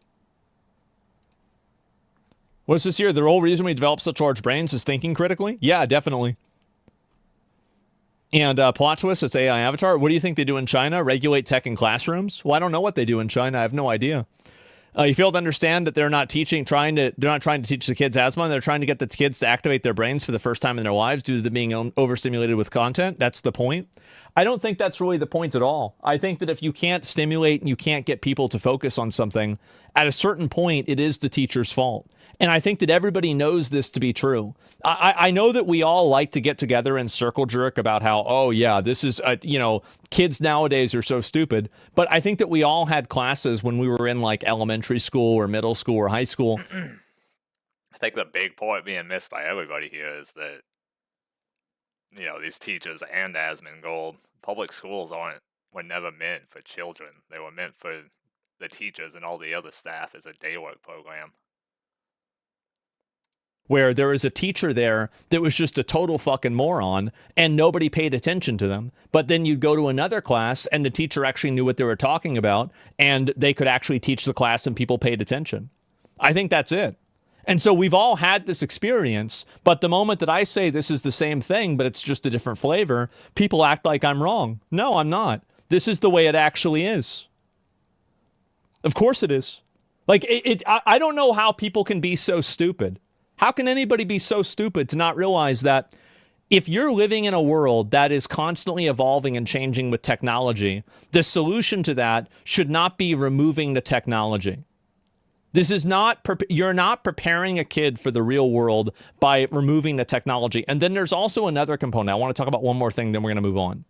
What's this here? The whole reason we develop such large brains is thinking critically? Yeah, definitely. And plot twist, it's AI Avatar. What do you think they do in China? Regulate tech in classrooms? Well, I don't know what they do in China. I have no idea. You fail to understand that they're not trying to teach the kids asthma. They're trying to get the kids to activate their brains for the first time in their lives due to them being overstimulated with content. That's the point. I don't think that's really the point at all. I think that if you can't stimulate and you can't get people to focus on something, at a certain point, it is the teacher's fault. And I think that everybody knows this to be true. I know that we all like to get together and circle jerk about how, oh yeah, this is, kids nowadays are so stupid. But I think that we all had classes when we were in like elementary school or middle school or high school. I think the big point being missed by everybody here is that, these teachers and Asmongold, public schools were never meant for children. They were meant for the teachers and all the other staff as a day work program. Where there was a teacher there that was just a total fucking moron and nobody paid attention to them. But then you'd go to another class and the teacher actually knew what they were talking about and they could actually teach the class and people paid attention. I think that's it. And so we've all had this experience, but the moment that I say this is the same thing, but it's just a different flavor, people act like I'm wrong. No, I'm not. This is the way it actually is. Of course it is. Like, I don't know how people can be so stupid. How can anybody be so stupid to not realize that if you're living in a world that is constantly evolving and changing with technology, the solution to that should not be removing the technology. This is not, you're not preparing a kid for the real world by removing the technology. And then there's also another component. I want to talk about one more thing, then we're going to move on.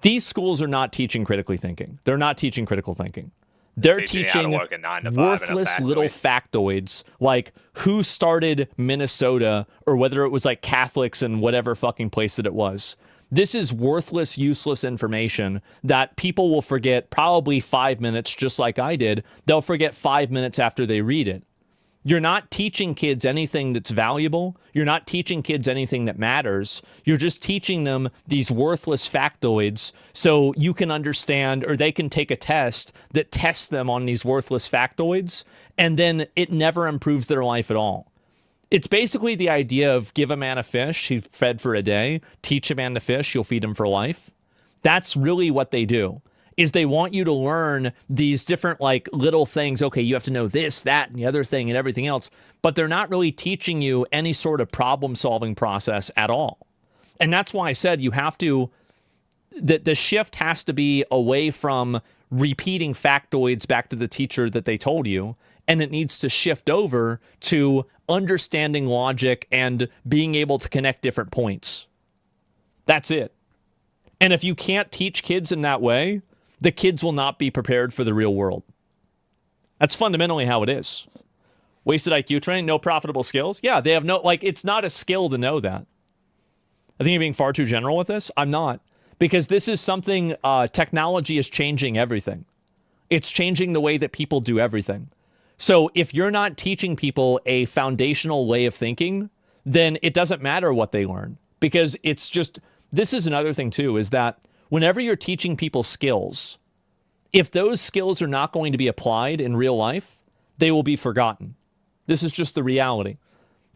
These schools are not teaching critically thinking. They're not teaching critical thinking. They're teaching worthless little factoids like who started Minnesota or whether it was like Catholics in whatever fucking place that it was. This is worthless, useless information that people will forget probably 5 minutes, just like I did. They'll forget 5 minutes after they read it. You're not teaching kids anything that's valuable. You're not teaching kids anything that matters. You're just teaching them these worthless factoids so you can understand, or they can take a test that tests them on these worthless factoids, and then it never improves their life at all. It's basically the idea of give a man a fish, he's fed for a day. Teach a man to fish, you'll feed him for life. That's really what they do. Is they want you to learn these different like little things. Okay, you have to know this, that, and the other thing and everything else, but they're not really teaching you any sort of problem solving process at all. And that's why I said you have to, the shift has to be away from repeating factoids back to the teacher that they told you, and it needs to shift over to understanding logic and being able to connect different points. That's it. And if you can't teach kids in that way, the kids will not be prepared for the real world. That's fundamentally how it is. Wasted IQ training, no profitable skills. Yeah, they have no, like, it's not a skill to know that. I think you're being far too general with this. I'm not. Because this is something, technology is changing everything. It's changing the way that people do everything. So if you're not teaching people a foundational way of thinking, then it doesn't matter what they learn. Because it's just, this is another thing too, is that whenever you're teaching people skills, if those skills are not going to be applied in real life, they will be forgotten. This is just the reality.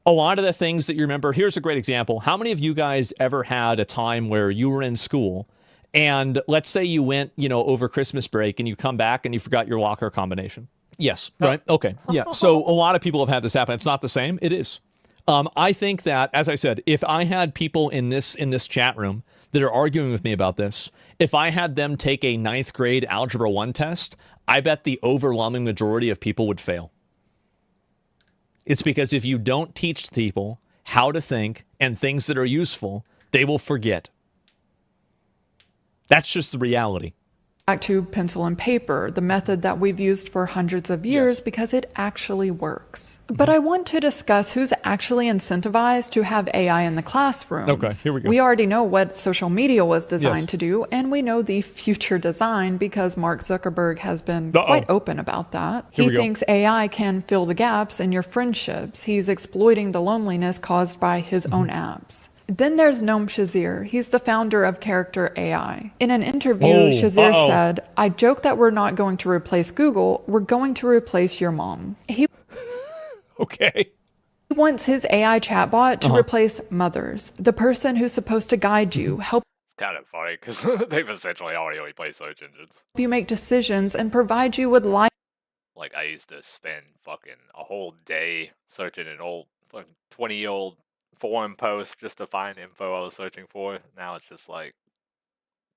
A lot of the things that you remember, here's a great example. How many of you guys ever had a time where you were in school and let's say you went, over Christmas break and you come back and you forgot your locker combination? Yes, right? Okay, yeah. So a lot of people have had this happen. It's not the same. It is. I think that, as I said, if I had people in this chat room that are arguing with me about this, if I had them take a 9th grade Algebra 1 test, I bet the overwhelming majority of people would fail. It's because if you don't teach people how to think and things that are useful, they will forget. That's just the reality. Back to pencil and paper, the method that we've used for hundreds of years because it actually works. But I want to discuss who's actually incentivized to have AI in the classrooms. Okay, here we go. We already know what social media was designed to do, and we know the future design because Mark Zuckerberg has been quite open about that. He thinks AI can fill the gaps in your friendships. He's exploiting the loneliness caused by his own apps. Then there's Noam Shazir. He's the founder of Character AI. In an interview, Shazir said, "I joke that we're not going to replace Google. We're going to replace your mom." He wants his AI chatbot to replace mothers, the person who's supposed to guide you, help It's kind of funny because they've essentially already replaced search engines. you make decisions, and provide you with life. Like, I used to spend fucking a whole day searching an old, 20-year-old forum post just to find info I was searching for. Now it's just like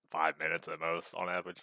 5 minutes at most on average,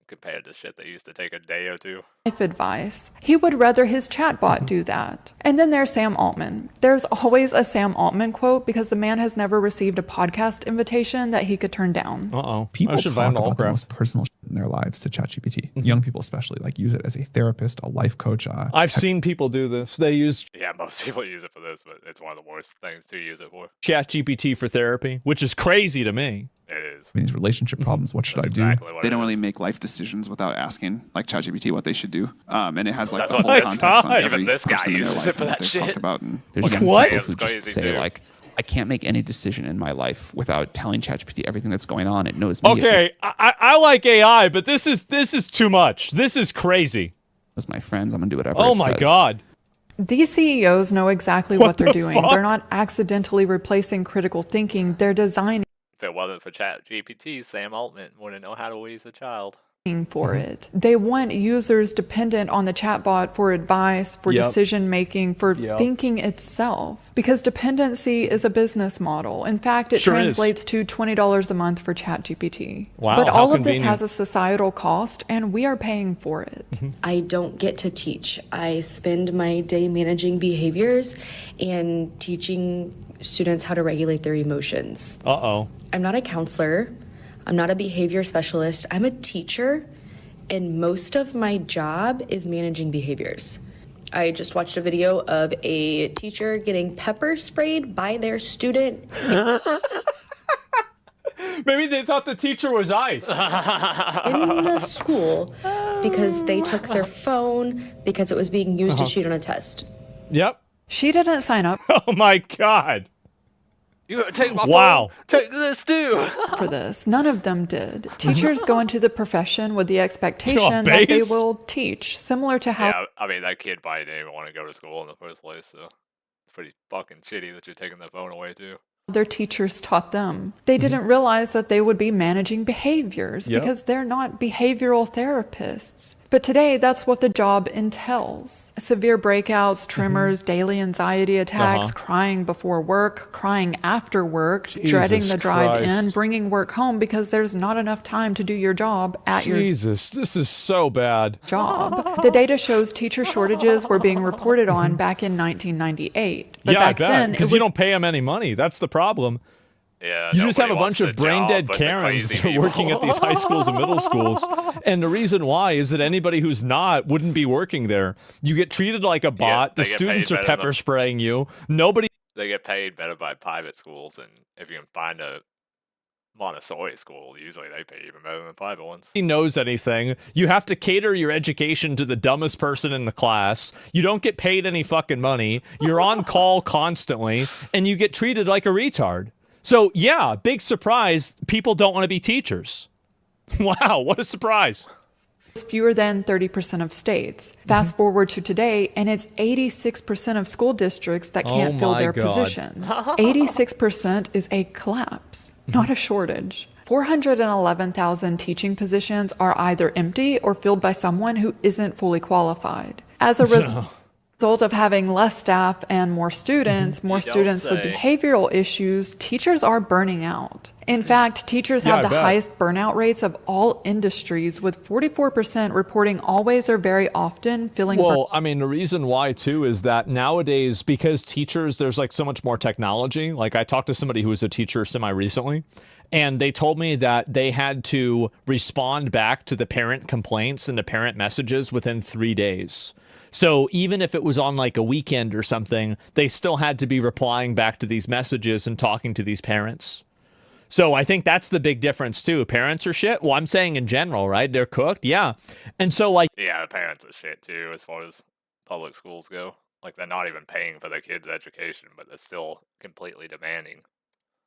compared to shit that used to take a day or two. Life advice. He would rather his chatbot do that. And then there's Sam Altman. There's always a Sam Altman quote because the man has never received a podcast invitation that he could turn down. People talk about the most personal shit in their lives to ChatGPT. Young people especially use it as a therapist, a life coach. I've seen people do this. They use most people use it for this, but it's one of the worst things to use it for. ChatGPT for therapy, which is crazy to me. It is. These relationship problems, what should I do? They don't really make life decisions without asking ChatGPT what they should do. And it has the That's full what context on every even this guy person in their uses life it for and what that they've talked shit. about. And There's young What? people who Sam's just crazy say too. I can't make any decision in my life without telling ChatGPT everything that's going on. It knows me. Okay, I like AI, but this is too much. This is crazy. As my friends, I'm gonna do whatever. Oh it my says. god. These CEOs know exactly what they're doing. They're not accidentally replacing critical thinking. They're designing If it wasn't for ChatGPT, Sam Altman wouldn't know how to raise a child. for it. They want users dependent on the chatbot for advice, for decision making, for thinking itself. Because dependency is a business model. In fact, it translates to $20 a month for ChatGPT. Wow, but how all of this convenient. has a societal cost, and we are paying for it. I don't get to teach. I spend my day managing behaviors and teaching students how to regulate their emotions. I'm not a counselor. I'm not a behavior specialist. I'm a teacher, and most of my job is managing behaviors. I just watched a video of a teacher getting pepper sprayed by their student. Maybe they thought the teacher was ice. in the school because they took their phone because it was being used to cheat on a test. Yep. She didn't sign up. Oh my God. You gotta take my Wow. phone. Take this too. For this. None of them did. Teachers go into the profession with the expectation that they will teach, similar to how Yeah, I mean, that kid probably didn't even want to go to school in the first place, so it's pretty fucking shitty that you're taking their phone away too. their teachers taught them. They didn't realize that they would be managing behaviors because they're not behavioral therapists. But today, that's what the job entails. Severe breakouts, tremors, daily anxiety attacks, crying before work, crying after work, dreading the drive in, bringing work home because there's not enough time to do your job at your Jesus, this is so bad. job. The data shows teacher shortages were being reported on back in 1998. But yeah, back I bet, then, because you don't pay them any money. That's the problem. Yeah, you just have a nobody bunch wants of the brain job dead but the Karens crazy that are people. working at these high schools and middle schools. And the reason why is that anybody who's not wouldn't be working there. You get treated like a bot. they The get students paid are better pepper than- spraying you. Nobody. They get paid better by private schools, and if you can find a Montessori school, usually they pay even better than private ones. knows anything. You have to cater your education to the dumbest person in the class. You don't get paid any fucking money. You're on call constantly, and you get treated like a retard. So yeah, big surprise. People don't want to be teachers. Wow, what a surprise. It's fewer than 30% of states. Fast forward to today, and it's 86% of school districts that can't fill my their God. positions. 86% is a collapse, not a shortage. 411,000 teaching positions are either empty or filled by someone who isn't fully qualified. As a result of having less staff and more students, more You don't students with say. behavioral issues, teachers are burning out. In fact, teachers Yeah, have I the bet. highest burnout rates of all industries, with 44% reporting always or very often feeling Well, I mean, the reason why too is that nowadays, because teachers, there's like so much more technology. Like I talked to somebody who was a teacher semi-recently, and they told me that they had to respond back to the parent complaints and the parent messages within 3 days. So even if it was on like a weekend or something, they still had to be replying back to these messages and talking to these parents. So I think that's the big difference too. Parents are shit. Well, I'm saying in general, right? They're cooked. Yeah. And so like, Yeah, the parents are shit too, as far as public schools go. Like, they're not even paying for their kids' education, but they're still completely demanding.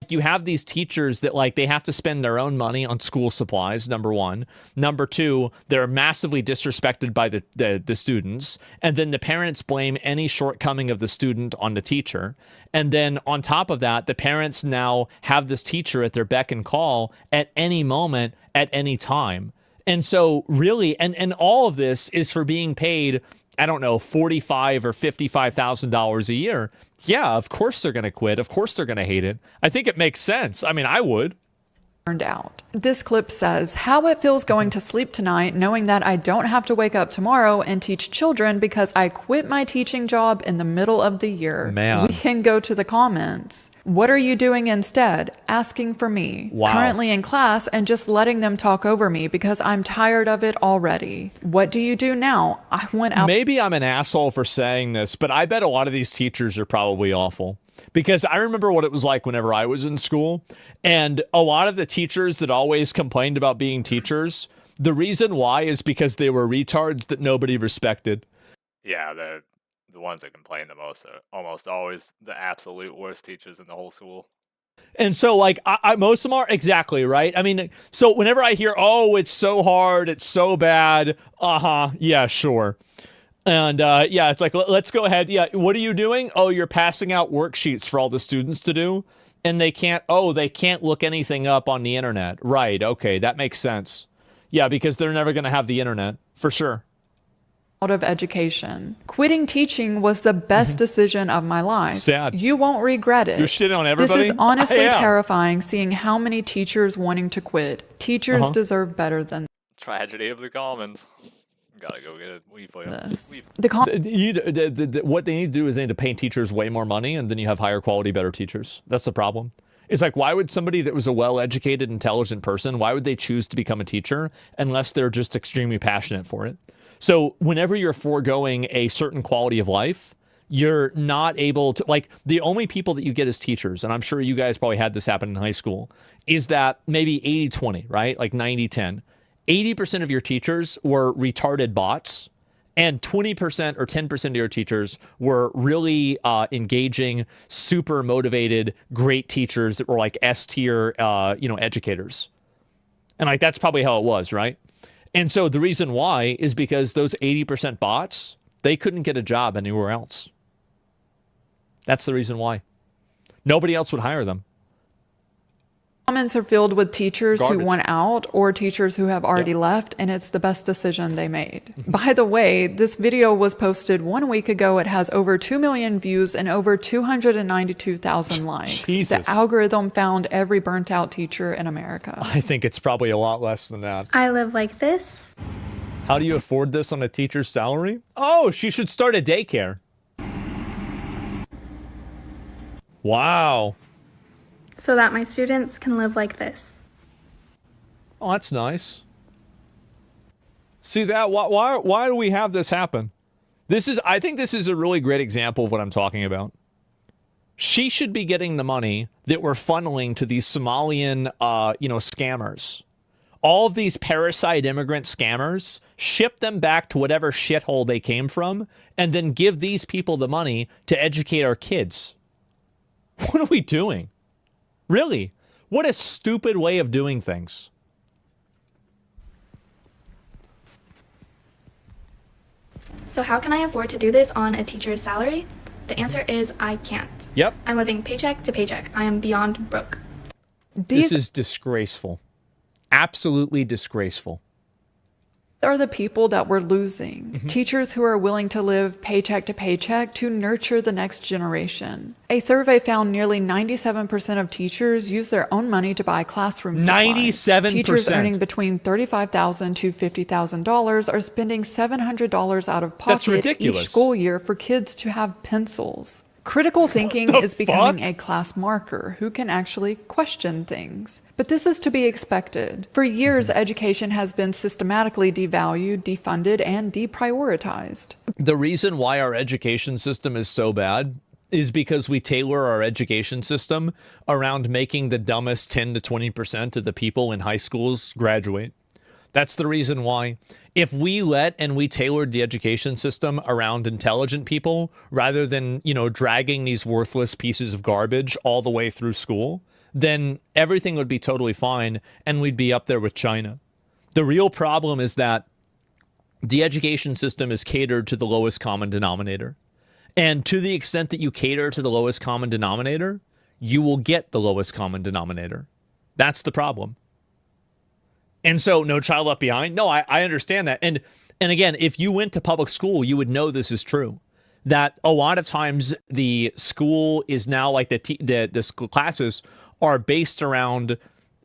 you have these teachers that like they have to spend their own money on school supplies, number one. Number two, they're massively disrespected by the students. And then the parents blame any shortcoming of the student on the teacher. And then on top of that, the parents now have this teacher at their beck and call at any moment, at any time. And so really, and all of this is for being paid, I don't know, $45,000 or $55,000 a year. Yeah, of course they're going to quit. Of course they're going to hate it. I think it makes sense. I mean, I would. burned out. This clip says how it feels going to sleep tonight knowing that I don't have to wake up tomorrow and teach children because I quit my teaching job in the middle of the year. Man. We can go to the comments. What are you doing instead? Asking for me. Wow. Currently in class and just letting them talk over me because I'm tired of it already. What do you do now? I went out. Maybe I'm an asshole for saying this, but I bet a lot of these teachers are probably awful. Because I remember what it was like whenever I was in school. And a lot of the teachers that always complained about being teachers, the reason why is because they were retards that nobody respected. Yeah, the ones that complain the most are almost always the absolute worst teachers in the whole school. And so, like, I most of them are exactly right. I mean, so whenever I hear, oh, it's so hard, it's so bad, yeah, sure. And yeah, it's like, let's go ahead. Yeah, what are you doing? Oh, you're passing out worksheets for all the students to do. And they can't look anything up on the internet. Right, okay, that makes sense. Yeah, because they're never going to have the internet, for sure. Out of education. Quitting teaching was the best decision of my life. Sad. You won't regret it. You're shitting on everybody? This is honestly Yeah. terrifying seeing how many teachers wanting to quit. Teachers deserve better than Tragedy of the commons. Gotta go get a weed for you. this. What they need to do is they need to pay teachers way more money, and then you have higher quality, better teachers. That's the problem. It's like, why would somebody that was a well-educated, intelligent person, why would they choose to become a teacher unless they're just extremely passionate for it? So whenever you're foregoing a certain quality of life, you're not able to, like, the only people that you get as teachers, and I'm sure you guys probably had this happen in high school, is that maybe 80-20, right? Like 90-10. 80% of your teachers were retarded bots, and 20% or 10% of your teachers were really engaging, super motivated, great teachers that were like S-tier, educators. And like, that's probably how it was, right? And so the reason why is because those 80% bots, they couldn't get a job anywhere else. That's the reason why. Nobody else would hire them. Comments are filled with teachers Garbage. who want out or teachers who have already left, and it's the best decision they made. By the way, this video was posted 1 week ago. It has over 2 million views and over 292,000 likes. Jesus. The algorithm found every burnt out teacher in America. I think it's probably a lot less than that. I live like this. How do you afford this on a teacher's salary? Oh, she should start a daycare. Wow. So that my students can live like this. Oh, that's nice. See that? Why do we have this happen? I think this is a really great example of what I'm talking about. She should be getting the money that we're funneling to these Somalian, scammers. All of these parasite immigrant scammers, ship them back to whatever shithole they came from, and then give these people the money to educate our kids. What are we doing? Really? What a stupid way of doing things. So how can I afford to do this on a teacher's salary? The answer is I can't. Yep. I'm living paycheck to paycheck. I am beyond broke. This is disgraceful. Absolutely disgraceful. Are the people that we're losing. Teachers who are willing to live paycheck to paycheck to nurture the next generation. A survey found nearly 97% of teachers use their own money to buy classroom supplies. 97%. Teachers earning between $35,000 to $50,000 are spending $700 out of pocket each school year for kids to have pencils. Critical thinking is becoming a class marker who can actually question things. But this is to be expected. For years, education has been systematically devalued, defunded, and deprioritized. The reason why our education system is so bad is because we tailor our education system around making the dumbest 10 to 20% of the people in high schools graduate. That's the reason why. If we tailored the education system around intelligent people rather than, dragging these worthless pieces of garbage all the way through school, then everything would be totally fine and we'd be up there with China. The real problem is that the education system is catered to the lowest common denominator. And to the extent that you cater to the lowest common denominator, you will get the lowest common denominator. That's the problem. And so, No Child Left Behind? No, I understand that. And again, if you went to public school, you would know this is true. That a lot of times the school is now like the school classes are based around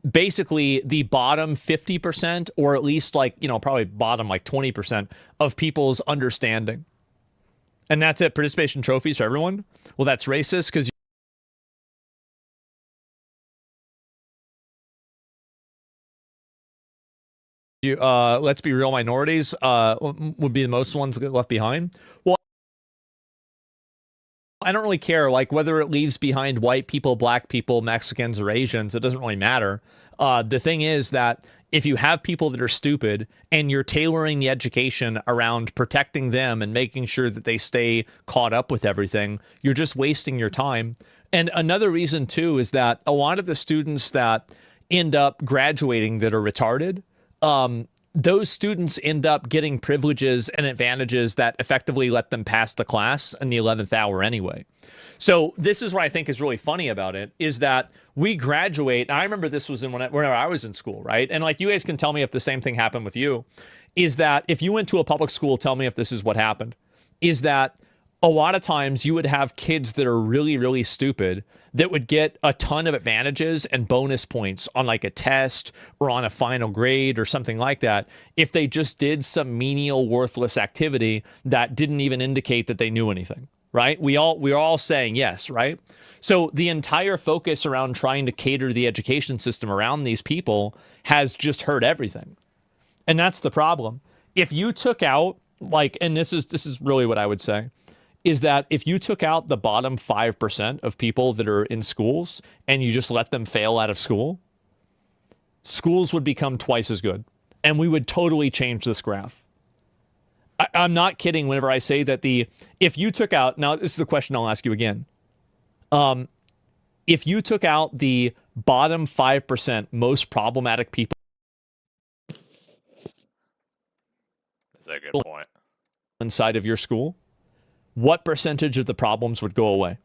basically the bottom 50%, or at least probably bottom 20% of people's understanding. And that's it. Participation trophies for everyone. Well, that's racist because let's be real, minorities would be the most ones that get left behind. Well, I don't really care whether it leaves behind white people, black people, Mexicans, or Asians. It doesn't really matter. The thing is that if you have people that are stupid and you're tailoring the education around protecting them and making sure that they stay caught up with everything, you're just wasting your time. And another reason too is that a lot of the students that end up graduating that are retarded, those students end up getting privileges and advantages that effectively let them pass the class in the 11th hour anyway. So this is what I think is really funny about it, is that we graduate. I remember this was whenever I was in school, right? And you guys can tell me if the same thing happened with you, is that if you went to a public school, tell me if this is what happened, is that a lot of times you would have kids that are really, really stupid that would get a ton of advantages and bonus points on a test or on a final grade or something like that if they just did some menial, worthless activity that didn't even indicate that they knew anything, right? We're all saying yes, right? So the entire focus around trying to cater the education system around these people has just hurt everything. And that's the problem. If you took out, and this is really what I would say, is that if you took out the bottom 5% of people that are in schools and you just let them fail out of school, schools would become twice as good. And we would totally change this graph. I'm not kidding whenever I say that if you took out, now this is a question I'll ask you again. If you took out the bottom 5% most problematic people. That's a good point. Inside of your school, what percentage of the problems would go away?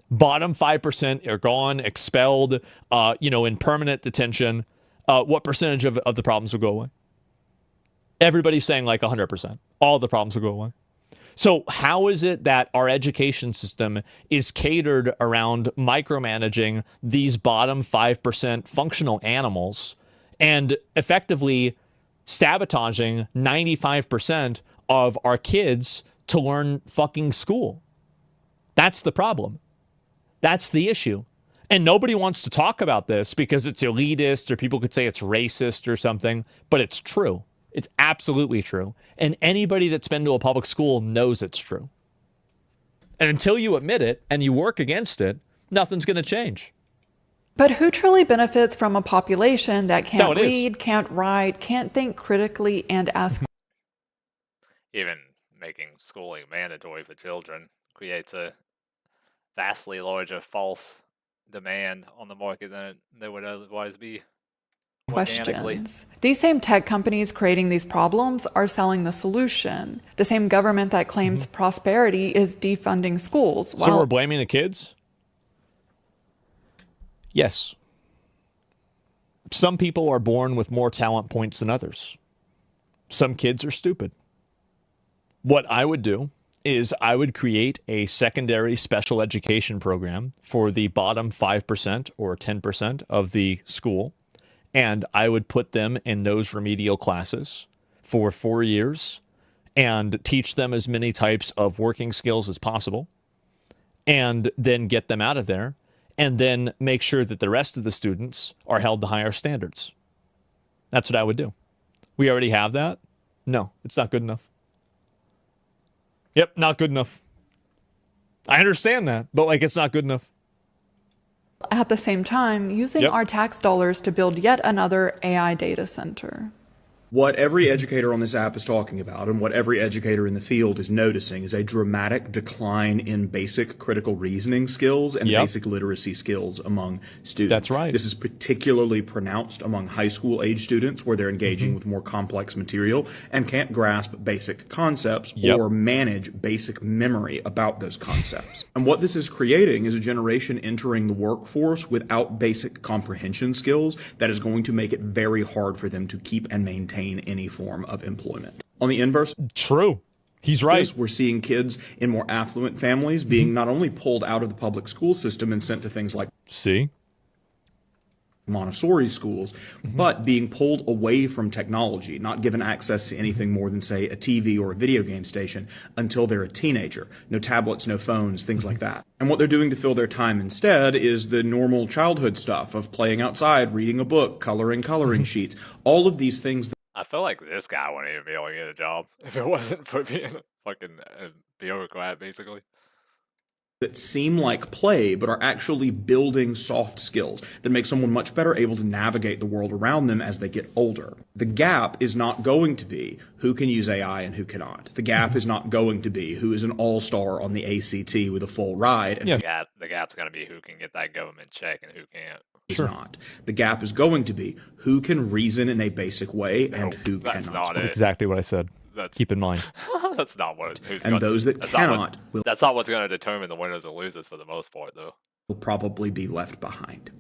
Bottom 5% are gone, expelled, in permanent detention. What percentage of the problems will go away? Everybody's saying like 100%. All the problems will go away. So how is it that our education system is catered around micromanaging these bottom 5% functional animals and effectively sabotaging 95% of our kids to learn fucking school? That's the problem. That's the issue. And nobody wants to talk about this because it's elitist, or people could say it's racist or something, but it's true. It's absolutely true. And anybody that's been to a public school knows it's true. And until you admit it and you work against it, nothing's going to change. But who truly benefits from a population that can't read, can't write, can't think critically, and ask? Even making schooling mandatory for children creates a vastly larger false demand on the market than there would otherwise be. Questions. These same tech companies creating these problems are selling the solution. The same government that claims prosperity is defunding schools. So we're blaming the kids? Yes. Some people are born with more talent points than others. Some kids are stupid. What I would do is I would create a secondary special education program for the bottom 5% or 10% of the school. And I would put them in those remedial classes for 4 years and teach them as many types of working skills as possible, and then get them out of there, and then make sure that the rest of the students are held to higher standards. That's what I would do. We already have that? No, it's not good enough. Yep, not good enough. I understand that, but it's not good enough. At the same time, using our tax dollars to build yet another AI data center. What every educator on this app is talking about, and what every educator in the field is noticing, is a dramatic decline in basic critical reasoning skills and basic literacy skills among students. That's right. This is particularly pronounced among high school age students, where they're engaging with more complex material and can't grasp basic concepts or manage basic memory about those concepts. And what this is creating is a generation entering the workforce without basic comprehension skills that is going to make it very hard for them to keep and maintain any form of employment. On the inverse, true. He's right. We're seeing kids in more affluent families being not only pulled out of the public school system and sent to things like Montessori schools, but being pulled away from technology, not given access to anything more than, say, a TV or a video game station until they're a teenager. No tablets, no phones, things like that. And what they're doing to fill their time instead is the normal childhood stuff of playing outside, reading a book, coloring sheets, all of these things. I feel like this guy wouldn't even be able to get a job if it wasn't for being a fucking bureaucrat, basically. That seem like play, but are actually building soft skills that make someone much better able to navigate the world around them as they get older. The gap is not going to be who can use AI and who cannot. The gap is not going to be who is an all-star on the ACT with a full ride. And the gap's going to be who can get that government check and who can't. Not. The gap is going to be who can reason in a basic way and who cannot. Not it. Exactly what I said. Keep in mind. That's not what. And those that cannot that's not what's going to determine the winners and losers for the most part, though. Will probably be left behind.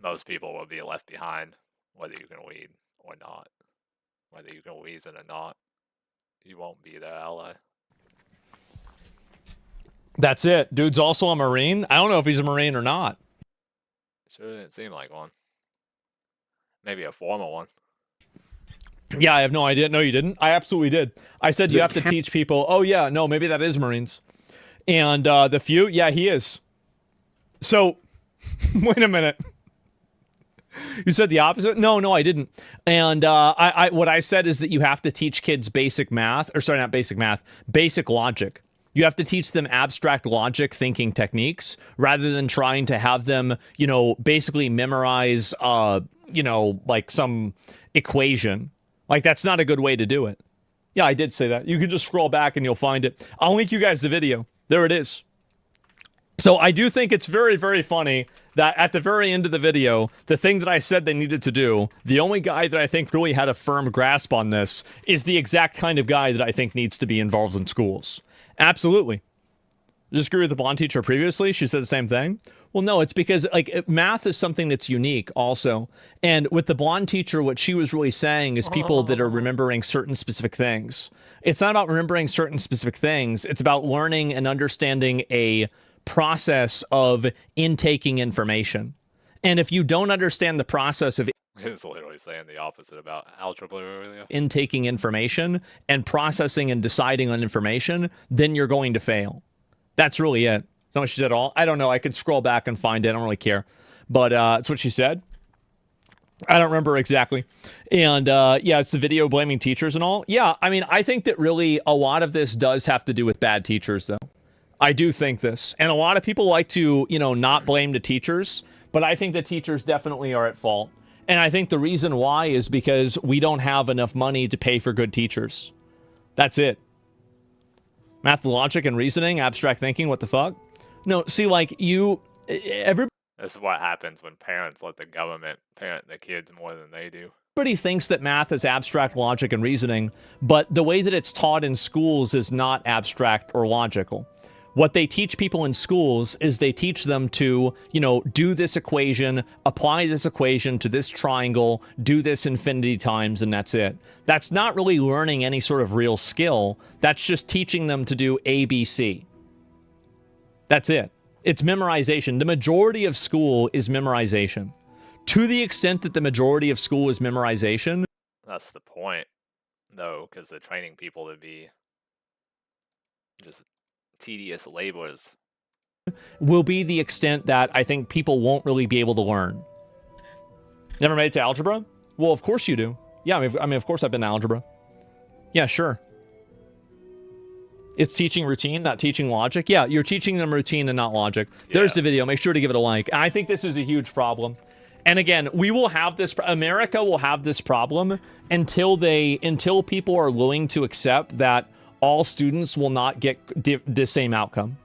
Most people will be left behind, whether you can read or not, whether you can reason or not. You won't be their ally. That's it. Dude's also a Marine. I don't know if he's a Marine or not. Sure didn't seem like one. Maybe a formal one. Yeah, I have no idea. No, you didn't. I absolutely did. I said you have to teach people. Oh, yeah, no, maybe that is Marines. And the few, yeah, he is. So, wait a minute. You said the opposite? No, I didn't. And what I said is that you have to teach kids basic math, or sorry, not basic math, basic logic. You have to teach them abstract logic thinking techniques rather than trying to have them, basically memorize, like some equation. Like, that's not a good way to do it. Yeah, I did say that. You can just scroll back and you'll find it. I'll link you guys the video. There it is. So I do think it's very, very funny that at the very end of the video, the thing that I said they needed to do, the only guy that I think really had a firm grasp on this is the exact kind of guy that I think needs to be involved in schools. Absolutely. Just agree with the blonde teacher previously. She said the same thing. Well, no, it's because math is something that's unique also. And with the blonde teacher, what she was really saying is people that are remembering certain specific things. It's not about remembering certain specific things. It's about learning and understanding a process of intaking information. And if you don't understand the process of It's literally saying the opposite about algebra earlier. Intaking information and processing and deciding on information, then you're going to fail. That's really it. That's not what she said at all. I don't know. I could scroll back and find it. I don't really care. But that's what she said. I don't remember exactly. And yeah, it's the video blaming teachers and all. Yeah, I mean, I think that really a lot of this does have to do with bad teachers, though. I do think this. And a lot of people like to, not blame the teachers. But I think the teachers definitely are at fault. And I think the reason why is because we don't have enough money to pay for good teachers. That's it. Math, logic, and reasoning, abstract thinking, what the fuck? No, see, like, everybody... This is what happens when parents let the government parent the kids more than they do. Everybody thinks that math is abstract logic and reasoning, but the way that it's taught in schools is not abstract or logical. What they teach people in schools is they teach them to, do this equation, apply this equation to this triangle, do this infinity times, and that's it. That's not really learning any sort of real skill. That's just teaching them to do ABC. That's it. It's memorization. The majority of school is memorization. To the extent that the majority of school is memorization. That's the point, though, because they're training people to be just tedious laborers. Will be the extent that I think people won't really be able to learn. Never made it to algebra? Well, of course you do. Yeah, I mean, of course I've been to algebra. Yeah, sure. It's teaching routine, not teaching logic. Yeah, you're teaching them routine and not logic. There's the video. Make sure to give it a like. I think this is a huge problem. And again, we will have this, America will have this problem until people are willing to accept that all students will not get the same outcome.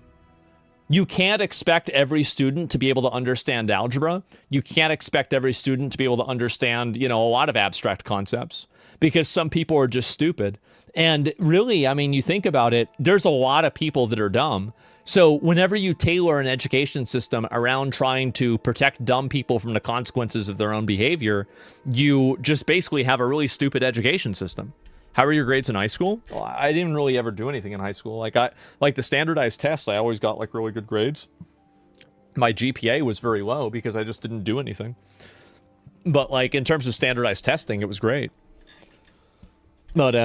You can't expect every student to be able to understand algebra. You can't expect every student to be able to understand, a lot of abstract concepts because some people are just stupid. And really, I mean, you think about it, there's a lot of people that are dumb. So whenever you tailor an education system around trying to protect dumb people from the consequences of their own behavior, you just basically have a really stupid education system. How are your grades in high school? Well, I didn't really ever do anything in high school. Like the standardized tests, I always got like really good grades. My GPA was very low because I just didn't do anything. But like in terms of standardized testing, it was great. But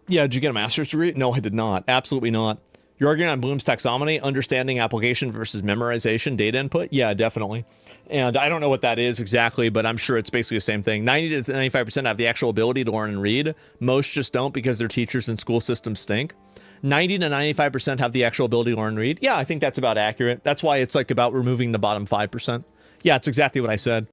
yeah, did you get a master's degree? No, I did not. Absolutely not. You're arguing on Bloom's taxonomy, understanding application versus memorization, data input? Yeah, definitely. And I don't know what that is exactly, but I'm sure it's basically the same thing. 90 to 95% have the actual ability to learn and read. Most just don't because their teachers and school systems stink. 90 to 95% have the actual ability to learn and read. Yeah, I think that's about accurate. That's why it's like about removing the bottom 5%. Yeah, it's exactly what I said.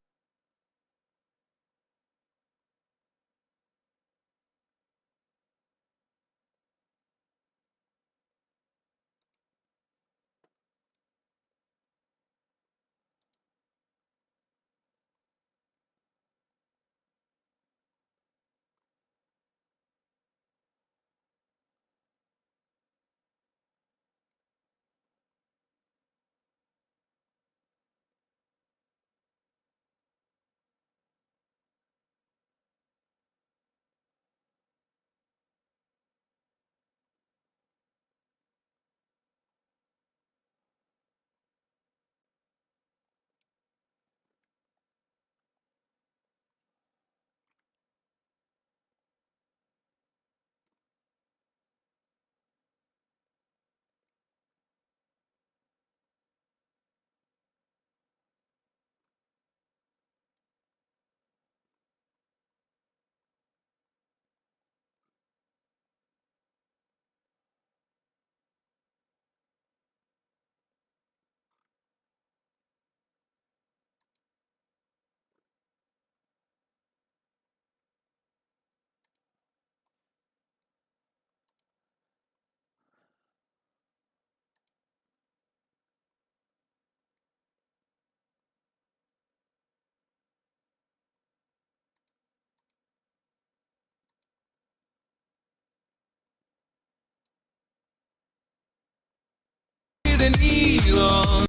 than Elon.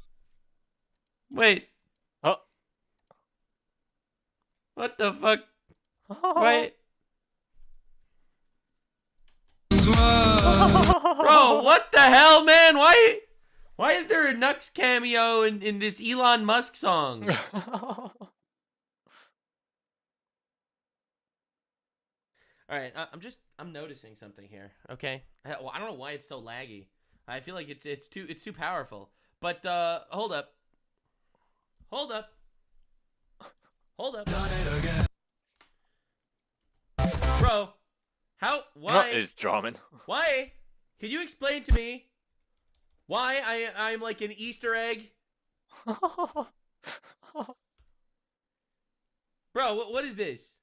Wait. Oh. What the fuck? Wait. Bro, what the hell, man? Why is there a Nux cameo in this Elon Musk song? All right, I'm noticing something here. Okay, well, I don't know why it's so laggy. I feel like it's too powerful. But hold up. Bro, why is drumming? Why? Can you explain to me why I'm like an Easter egg? Bro, what is this?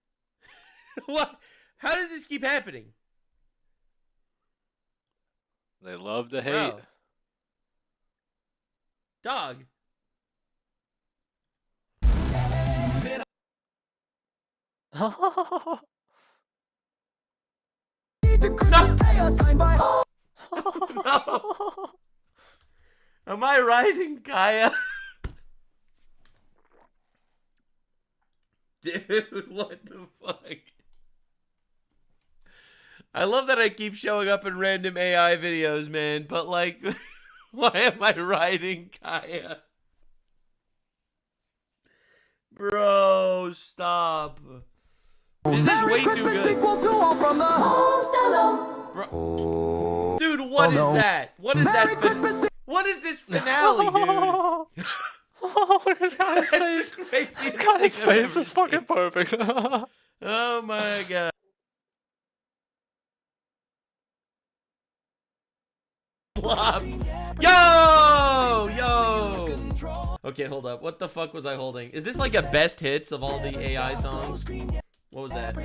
What? How does this keep happening? They love to hate. Bro. Dog. No. Am I riding Kaya? Dude, what the fuck? I love that I keep showing up in random AI videos, man, but like, why am I riding Kaya? Bro, stop. This is way too good. Bro. Dude, what is that? What is that? What is this finale, dude? Oh, look at Kai's face. Kai's face is fucking perfect. Oh my god. Flop. Yo! Okay, hold up. What the fuck was I holding? Is this like a best hits of all the AI songs? What was that?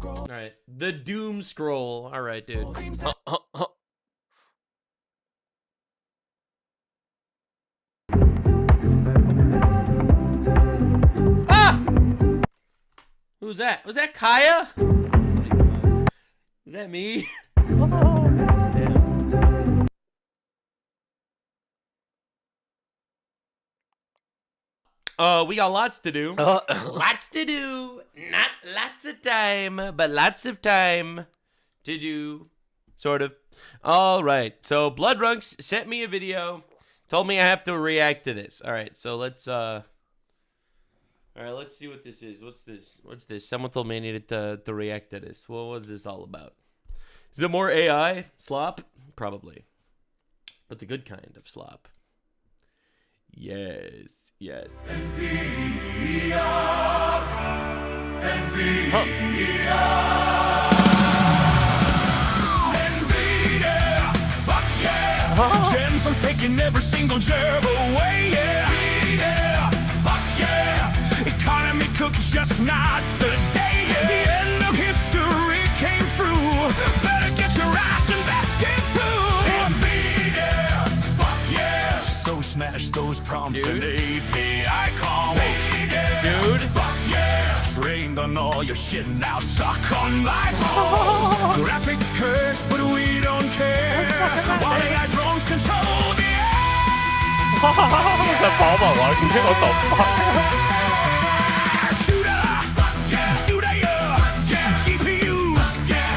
Alright. The Doom Scroll. Alright, dude. Ah! Who's that? Was that Kaya? Is that me? We got lots to do. Lots to do. Not lots of time, but lots of time to do. Sort of. All right. So Bloodrunks sent me a video. Told me I have to react to this. All right. So let's all right, let's see what this is. What's this? Someone told me I needed to react to this. What was this all about? Is it more AI slop? Probably. But the good kind of slop. Yes. Yes. Jensen's taking every single gerb away, yeah. Fuck yeah. Economy cook just not today, yeah. The end of history came true. Better get your ass invested too. Yeah. Fuck yeah. So smash those prompts and API calls. Dude. Fuck yeah. Trained on all your shit, now suck on my balls. Graphics curse, but we don't care. While AI drones control the air. Is that Palma walking? What the fuck? Shooter, yeah. GPUs,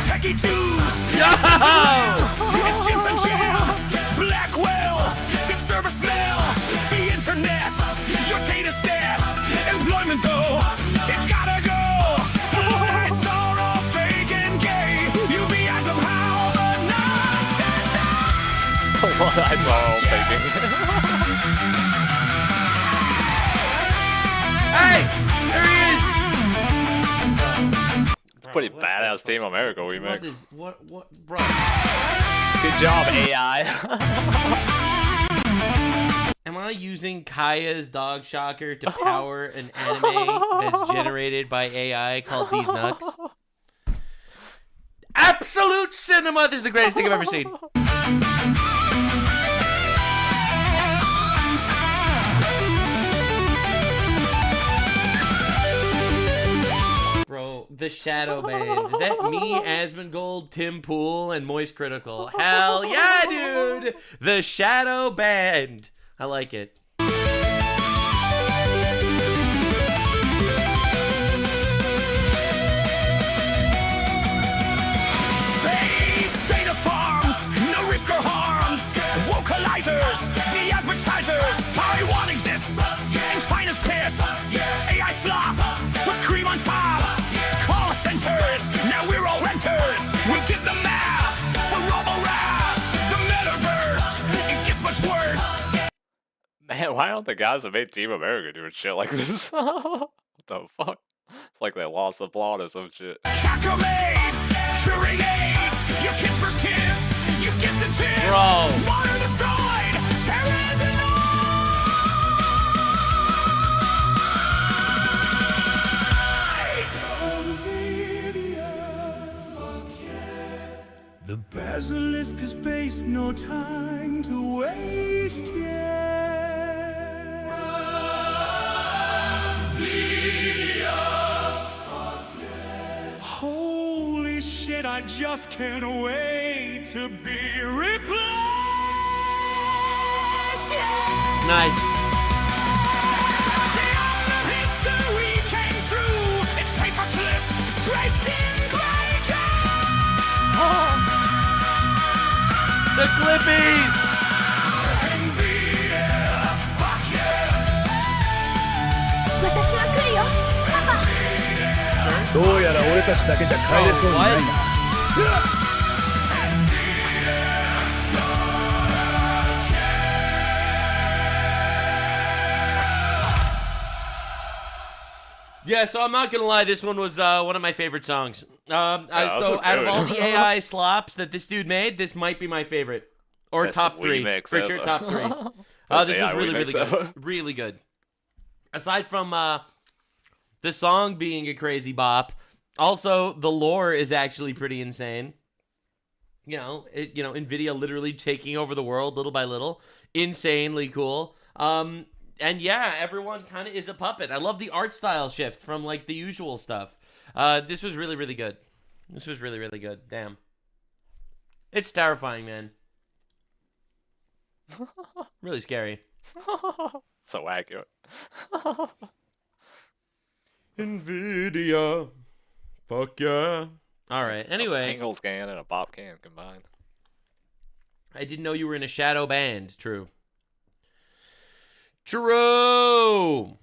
techie twos. Yo! It's Jensen Jam, Blackwell, sick service smell, the internet, your data set, employment though, it's gotta go. It's all fake and gay. You be somehow, but not today. What? It's all faking. Hey, there he is. It's pretty badass Team America remix. What, bro? Good job, AI. Am I using Kaya's dog shocker to power an anime that's generated by AI called These Nuts? Absolute cinema! This is the greatest thing I've ever seen. Bro, The Shadow Band. Is that me, Asmongold, Tim Pool, and Moist Critical? Hell yeah, dude! The Shadow Band. I like it. Space data farms, no risk or harms. Vocalizers, the advertisers. Taiwan exists, and China's pissed. AI slop, with cream on top. Call centers, now we're all renters. We get the map for Robo-Rap. The metaverse, it gets much worse. Man, why don't the guys that made Team America doing shit like this? What the fuck? It's like they lost the plot or some shit. Acclimates, curing aids, your kids' first kiss, you get the tips. Bro. Water that's died, parents and the basilisk is based, no time to waste yet. Holy shit, I just can't wait to be replaced. Yeah. Nice. The end of history came through. It's paper clips, traced in great. The Clippies! 私は来るよパパ。どうやら俺たちだけじゃ帰れそうにないな。 Yeah, so I'm not gonna lie, this one was one of my favorite songs. So out of all the AI slops that this dude made, this might be my favorite, or Best top 3 remix for sure. ever. Top 3. This AI was really remix good, ever. really good. Aside from the song being a crazy bop, also the lore is actually pretty insane. NVIDIA literally taking over the world little by little, insanely cool. And yeah, everyone kind of is a puppet. I love the art style shift from like the usual stuff. This was really, really good. This was really, really good. Damn. It's terrifying, man. Really scary. So accurate. NVIDIA. Fuck yeah. All right. Anyway. A Pringles can and a pop can combined. I didn't know you were in a shadow band. True. True.